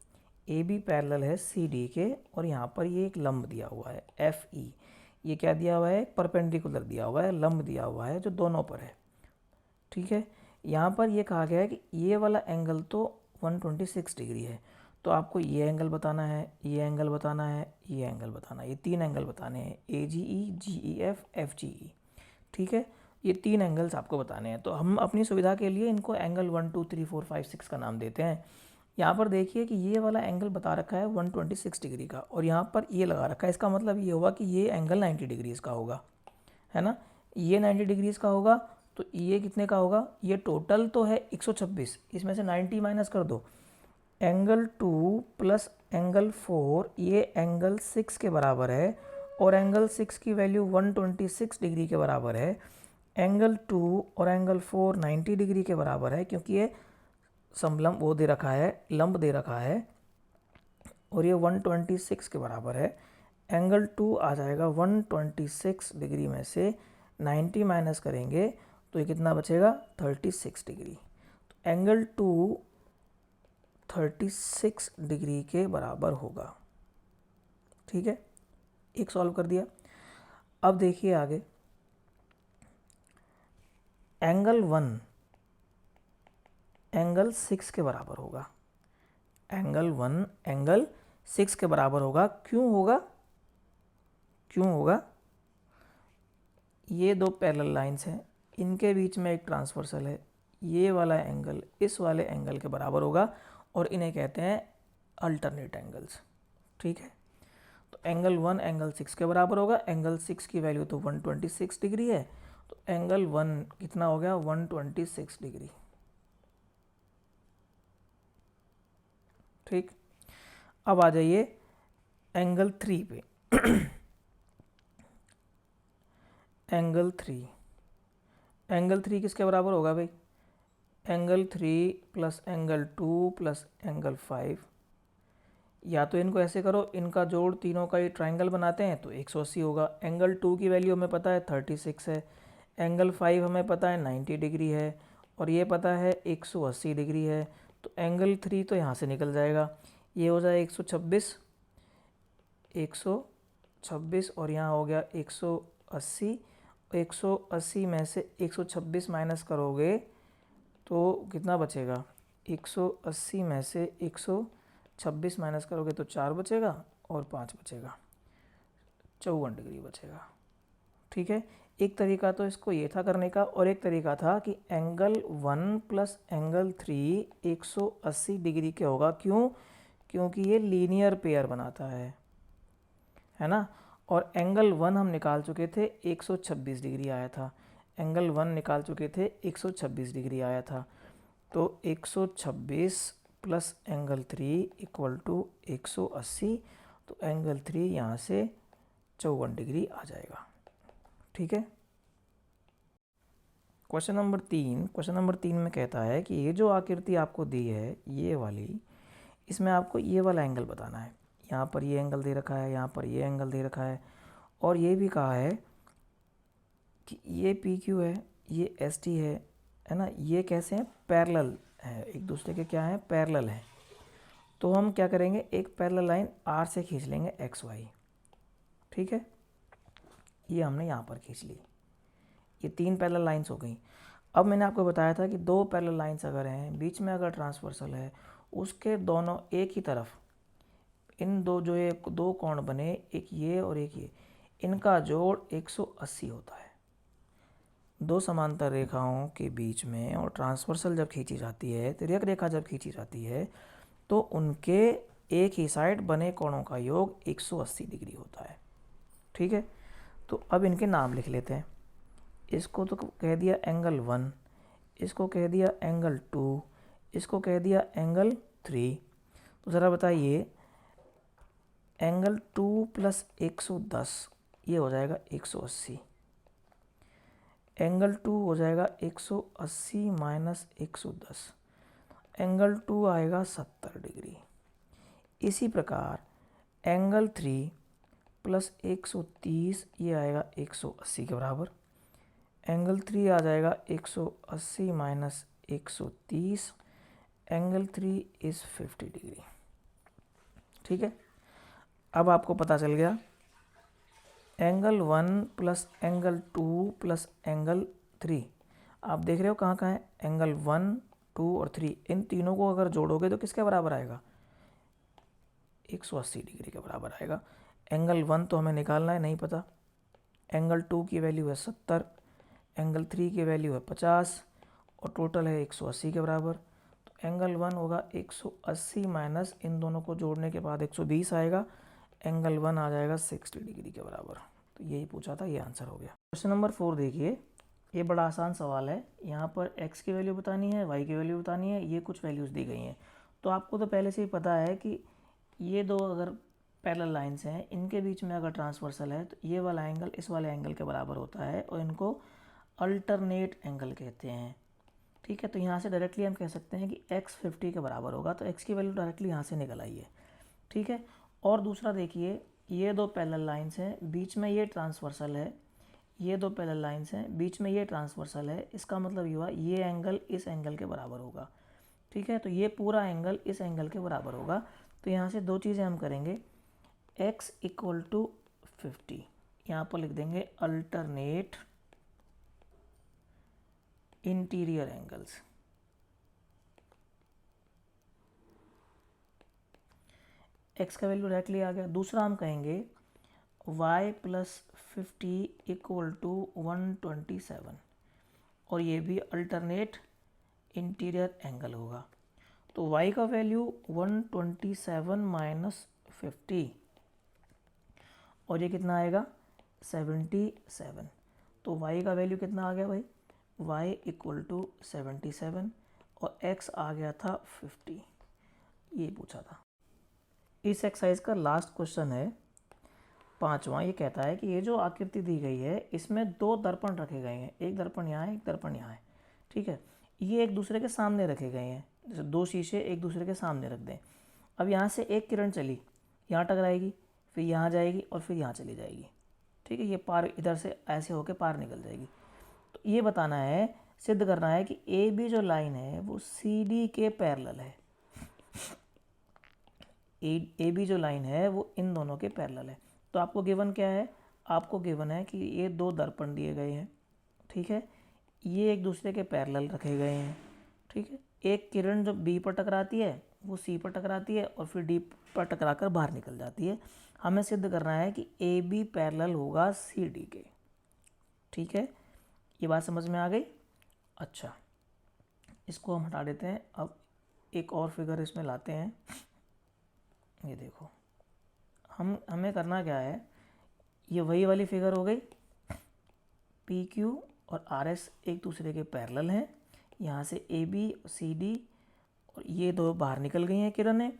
ए बी पैरेलल है सी डी के, और यहाँ पर ये एक लंब दिया हुआ है एफ ई। ये क्या दिया हुआ है? परपेंडिकुलर दिया हुआ है, लंब दिया हुआ है जो दोनों पर है। ठीक है, यहाँ पर ये कहा गया है कि ये वाला एंगल तो 126 डिग्री है, तो आपको ये एंगल बताना है, ये एंगल बताना है, ये एंगल बताना है, ये तीन एंगल बताने हैं, ए जी ई, जी ई एफ, एफ जी ई। ठीक है, ये तीन एंगल्स आपको बताने हैं। तो हम अपनी सुविधा के लिए इनको एंगल 1 2 3 4 5 6 का नाम देते हैं। यहाँ पर देखिए कि ये वाला एंगल बता रखा है 126 डिग्री का, और यहाँ पर ये लगा रखा है, इसका मतलब ये हुआ कि ये एंगल 90 डिग्रीज़ का होगा, है ना। ये 90 डिग्रीज़ का होगा, तो ये कितने का होगा? ये टोटल तो है 126, इसमें से 90 माइनस कर दो। एंगल 2 प्लस एंगल 4 ये एंगल 6 के बराबर है, और एंगल 6 की वैल्यू 126 डिग्री के बराबर है। एंगल 2 और एंगल 4 90 डिग्री के बराबर है, क्योंकि ये समलंब वो दे रखा है, लंब दे रखा है, और ये 126 के बराबर है। एंगल 2 आ जाएगा 126 डिग्री में से 90 माइनस करेंगे तो ये कितना बचेगा? 36 डिग्री। तो एंगल 2 36 डिग्री के बराबर होगा। ठीक है, एक सॉल्व कर दिया। अब देखिए आगे, एंगल 1 एंगल 6 के बराबर होगा। एंगल 1 एंगल 6 के बराबर होगा। क्यों होगा? क्यों होगा? ये दो पैरेलल लाइंस हैं, इनके बीच में एक ट्रांसवर्सल है, ये वाला एंगल इस वाले एंगल के बराबर होगा, और इन्हें कहते हैं अल्टरनेट एंगल्स। ठीक है, तो एंगल 1 एंगल 6 के बराबर होगा। एंगल 6 की वैल्यू तो 126 डिग्री है, तो एंगल 1 कितना हो गया? 126 डिग्री। ठीक, अब आ जाइए एंगल 3 पे। एंगल 3, एंगल 3 किसके बराबर होगा भाई? Angle 3 plus angle 2 plus angle 5। या तो इनको ऐसे करो, इनका जोड़ तीनों का ये ट्राइंगल बनाते हैं तो 180 होगा। एंगल 2 की वैल्यू हमें पता है 36 है, एंगल 5 हमें पता है 90 डिग्री है, और ये पता है 180 डिग्री है। तो एंगल 3 तो यहाँ से निकल जाएगा, ये हो जाए 126, 126 और यहाँ हो गया 180। 180 में से 126 माइनस करोगे तो कितना बचेगा? 180 में से 126 माइनस करोगे तो 4 बचेगा और 5 बचेगा, 54 डिग्री बचेगा। ठीक है, एक तरीका तो इसको ये था करने का, और एक तरीका था कि एंगल 1 प्लस एंगल 3 180 डिग्री के होगा। क्यों? क्योंकि ये लीनियर पेयर बनाता है ना। और एंगल 1 हम निकाल चुके थे, 126 डिग्री आया था। एंगल 1 निकाल चुके थे, 126 डिग्री आया था। तो 126 प्लस एंगल 3 इक्वल टू 180, तो एंगल 3 यहाँ से 54 डिग्री आ जाएगा। ठीक है, क्वेश्चन नंबर 3 में कहता है कि ये जो आकृति आपको दी है, ये वाली, इसमें आपको ये वाला एंगल बताना है। यहाँ पर ये एंगल दे रखा है, यहाँ पर ये एंगल दे रखा है, और ये भी कहा है कि ये पी क्यू है, ये एस टी है ना। ये कैसे हैं? पैरेलल है, एक दूसरे के क्या हैं? पैरेलल हैं। तो हम क्या करेंगे? एक पैरेलल लाइन आर से खींच लेंगे एक्स वाई। ठीक है, ये हमने यहाँ पर खींच ली, ये 3 पैरेलल लाइंस हो गई। अब मैंने आपको बताया था कि 2 पैरेलल लाइंस अगर हैं, बीच में अगर ट्रांसवर्सल है, उसके दोनों एक ही तरफ इन दो जो है दो कोण बने, एक ये और एक ये, इनका जोड़ 180 होता है। दो समांतर रेखाओं के बीच में और ट्रांसवर्सल जब खींची जाती है, तिर्यक रेखा जब खींची जाती है, तो उनके एक ही साइड बने कोणों का योग 180 डिग्री होता है। ठीक है, तो अब इनके नाम लिख लेते हैं। इसको तो कह दिया एंगल 1, इसको कह दिया एंगल 2, इसको कह दिया एंगल 3। तो ज़रा बताइए, एंगल 2 + 110 ये हो जाएगा 180, एंगल 2 हो जाएगा 180 - 110, एंगल 2 आएगा 70 डिग्री। इसी प्रकार एंगल 3 + 130 ये आएगा 180 के बराबर, एंगल 3 आ जाएगा 180 - 130, एंगल 3 इज़ 50 डिग्री। ठीक है, अब आपको पता चल गया एंगल 1 + एंगल 2 + एंगल 3, आप देख रहे हो कहाँ कहाँ है, एंगल 1, 2 और 3, इन तीनों को अगर जोड़ोगे तो किसके बराबर आएगा, 180 डिग्री के बराबर आएगा। एंगल 1 तो हमें निकालना है, नहीं पता, एंगल 2 की वैल्यू है 70, एंगल 3 की वैल्यू है 50 और टोटल है 180 के बराबर। तो एंगल 1 होगा 180 माइनस इन दोनों को जोड़ने के बाद 120 आएगा, एंगल 1 आ जाएगा 60 डिग्री के बराबर। तो यही पूछा था, ये आंसर हो गया। क्वेश्चन नंबर 4 देखिए, ये बड़ा आसान सवाल है। यहाँ पर x की वैल्यू बतानी है, y की वैल्यू बतानी है, ये कुछ वैल्यूज़ दी गई हैं। तो आपको तो पहले से ही पता है कि ये दो अगर पैरेलल लाइंस हैं, इनके बीच में अगर ट्रांसवर्सल है तो ये वाला एंगल इस वाले एंगल के बराबर होता है और इनको अल्टरनेट एंगल कहते हैं। ठीक है, तो यहाँ से डायरेक्टली हम कह सकते हैं कि x 50 के बराबर होगा, तो x की वैल्यू डायरेक्टली यहाँ से निकल आई है। ठीक है, और दूसरा देखिए, ये दो पैरेलल लाइंस हैं, बीच में ये ट्रांसवर्सल है, ये दो पैरेलल लाइंस हैं, बीच में ये ट्रांसवर्सल है, इसका मतलब ये हुआ ये एंगल इस एंगल के बराबर होगा। ठीक है, तो ये पूरा एंगल इस एंगल के बराबर होगा। तो यहाँ से दो चीज़ें हम करेंगे, x = 50, यहाँ पर लिख देंगे अल्टरनेट इंटीरियर एंगल्स। x का वैल्यू डायरेक्टली आ गया। दूसरा हम कहेंगे y + 50 = 127 और ये भी अल्टरनेट इंटीरियर एंगल होगा। तो y का वैल्यू 127 - 50 और ये कितना आएगा 77। तो y का वैल्यू कितना आ गया भाई, y = 77 और x आ गया था 50, ये पूछा था। इस एक्सरसाइज का लास्ट क्वेश्चन है 5वां। ये कहता है कि ये जो आकृति दी गई है इसमें दो दर्पण रखे गए हैं, एक दर्पण यहाँ है, एक दर्पण यहाँ है। ठीक है, ये एक दूसरे के सामने रखे गए हैं, जैसे दो शीशे एक दूसरे के सामने रख दें। अब यहाँ से एक किरण चली, यहाँ टकराएगी, फिर यहाँ जाएगी और फिर यहाँ चली जाएगी। ठीक है, ये पार इधर से ऐसे होकर पार निकल जाएगी। तो ये बताना है, सिद्ध करना है कि ए बी जो लाइन है वो सी डी के पैरेलल है। ए बी जो लाइन है वो इन दोनों के पैरेलल है। तो आपको गिवन क्या है, आपको गिवन है कि ये दो दर्पण दिए गए हैं। ठीक है, ये एक दूसरे के पैरेलल रखे गए हैं। ठीक है, एक किरण जब बी पर टकराती है वो सी पर टकराती है और फिर डी पर टकरा कर बाहर निकल जाती है। हमें सिद्ध करना है कि ए बी पैरेलल होगा सी डी के। ठीक है, ये बात समझ में आ गई। अच्छा, इसको हम हटा देते हैं। अब एक और फिगर इसमें लाते हैं। ये देखो, हमें करना क्या है, ये वही वाली फिगर हो गई, पी क्यू और आर एस एक दूसरे के पैरेलल हैं। यहाँ से ए बी सी डी और ये दो बाहर निकल गई हैं किरणें।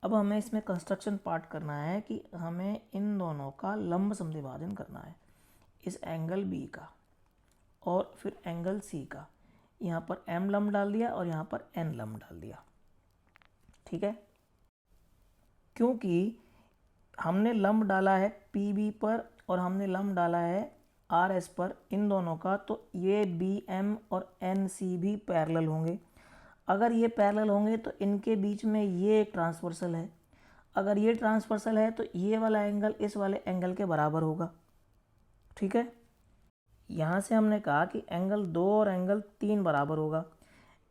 अब हमें इसमें कंस्ट्रक्शन पार्ट करना है कि हमें इन दोनों का लंब समद्विभाजन करना है, इस एंगल बी का और फिर एंगल सी का। यहाँ पर m लंब डाल दिया और यहाँ पर n लंब डाल दिया। ठीक है, क्योंकि हमने लंब डाला है पी बी पर और हमने लंब डाला है आर एस पर, इन दोनों का, तो ये बी एम और एन सी भी पैरेलल होंगे। अगर ये पैरेलल होंगे तो इनके बीच में ये एक ट्रांसवर्सल है। अगर ये ट्रांसवर्सल है तो ये वाला एंगल इस वाले एंगल के बराबर होगा। ठीक है, यहाँ से हमने कहा कि एंगल 2 और एंगल 3 बराबर होगा।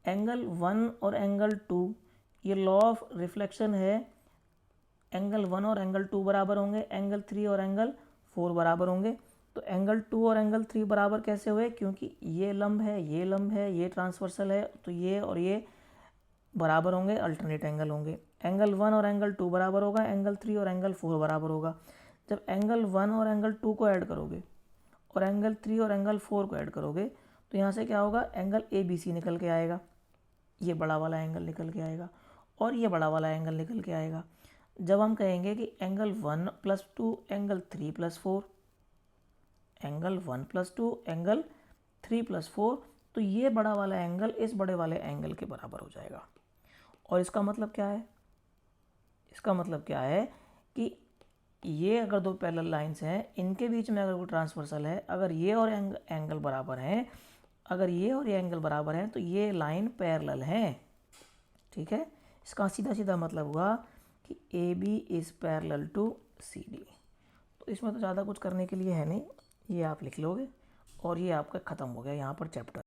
एंगल 1 और एंगल 2, ये लॉ ऑफ रिफ्लेक्शन है एंगल 1 और एंगल 2 बराबर होंगे, एंगल 3 और एंगल 4 बराबर होंगे। तो एंगल 2 और एंगल 3 बराबर कैसे हुए? क्योंकि ये लंब है, ये लंब है, ये ट्रांसवर्सल है, तो ये और ये बराबर होंगे, अल्टरनेट एंगल होंगे। एंगल 1 और एंगल 2 बराबर होगा, एंगल 3 और एंगल 4 बराबर होगा। जब एंगल 1 और एंगल 2 को ऐड करोगे और एंगल 3 और एंगल 4 को ऐड करोगे तो यहाँ से क्या होगा? एंगल ABC निकल के आएगा, ये बड़ा वाला एंगल निकल के आएगा और ये बड़ा वाला एंगल निकल के आएगा। जब हम कहेंगे कि एंगल 1 + 2 एंगल 3 + 4, एंगल 1 + 2 एंगल 3 + 4, तो ये बड़ा वाला एंगल इस बड़े वाले एंगल के बराबर हो जाएगा। और इसका मतलब क्या है? इसका मतलब क्या है कि ये अगर दो पैरेलल लाइंस हैं, इनके बीच में अगर कोई ट्रांसवर्सल है, अगर ये और एंगल बराबर हैं, अगर ये और ये एंगल बराबर हैं, तो ये लाइन पैरेलल हैं। ठीक है, इसका सीधा सीधा मतलब हुआ कि AB is parallel to CD। तो इसमें तो ज़्यादा कुछ करने के लिए है नहीं, ये आप लिख लोगे और ये आपका ख़त्म हो गया यहाँ पर चैप्टर।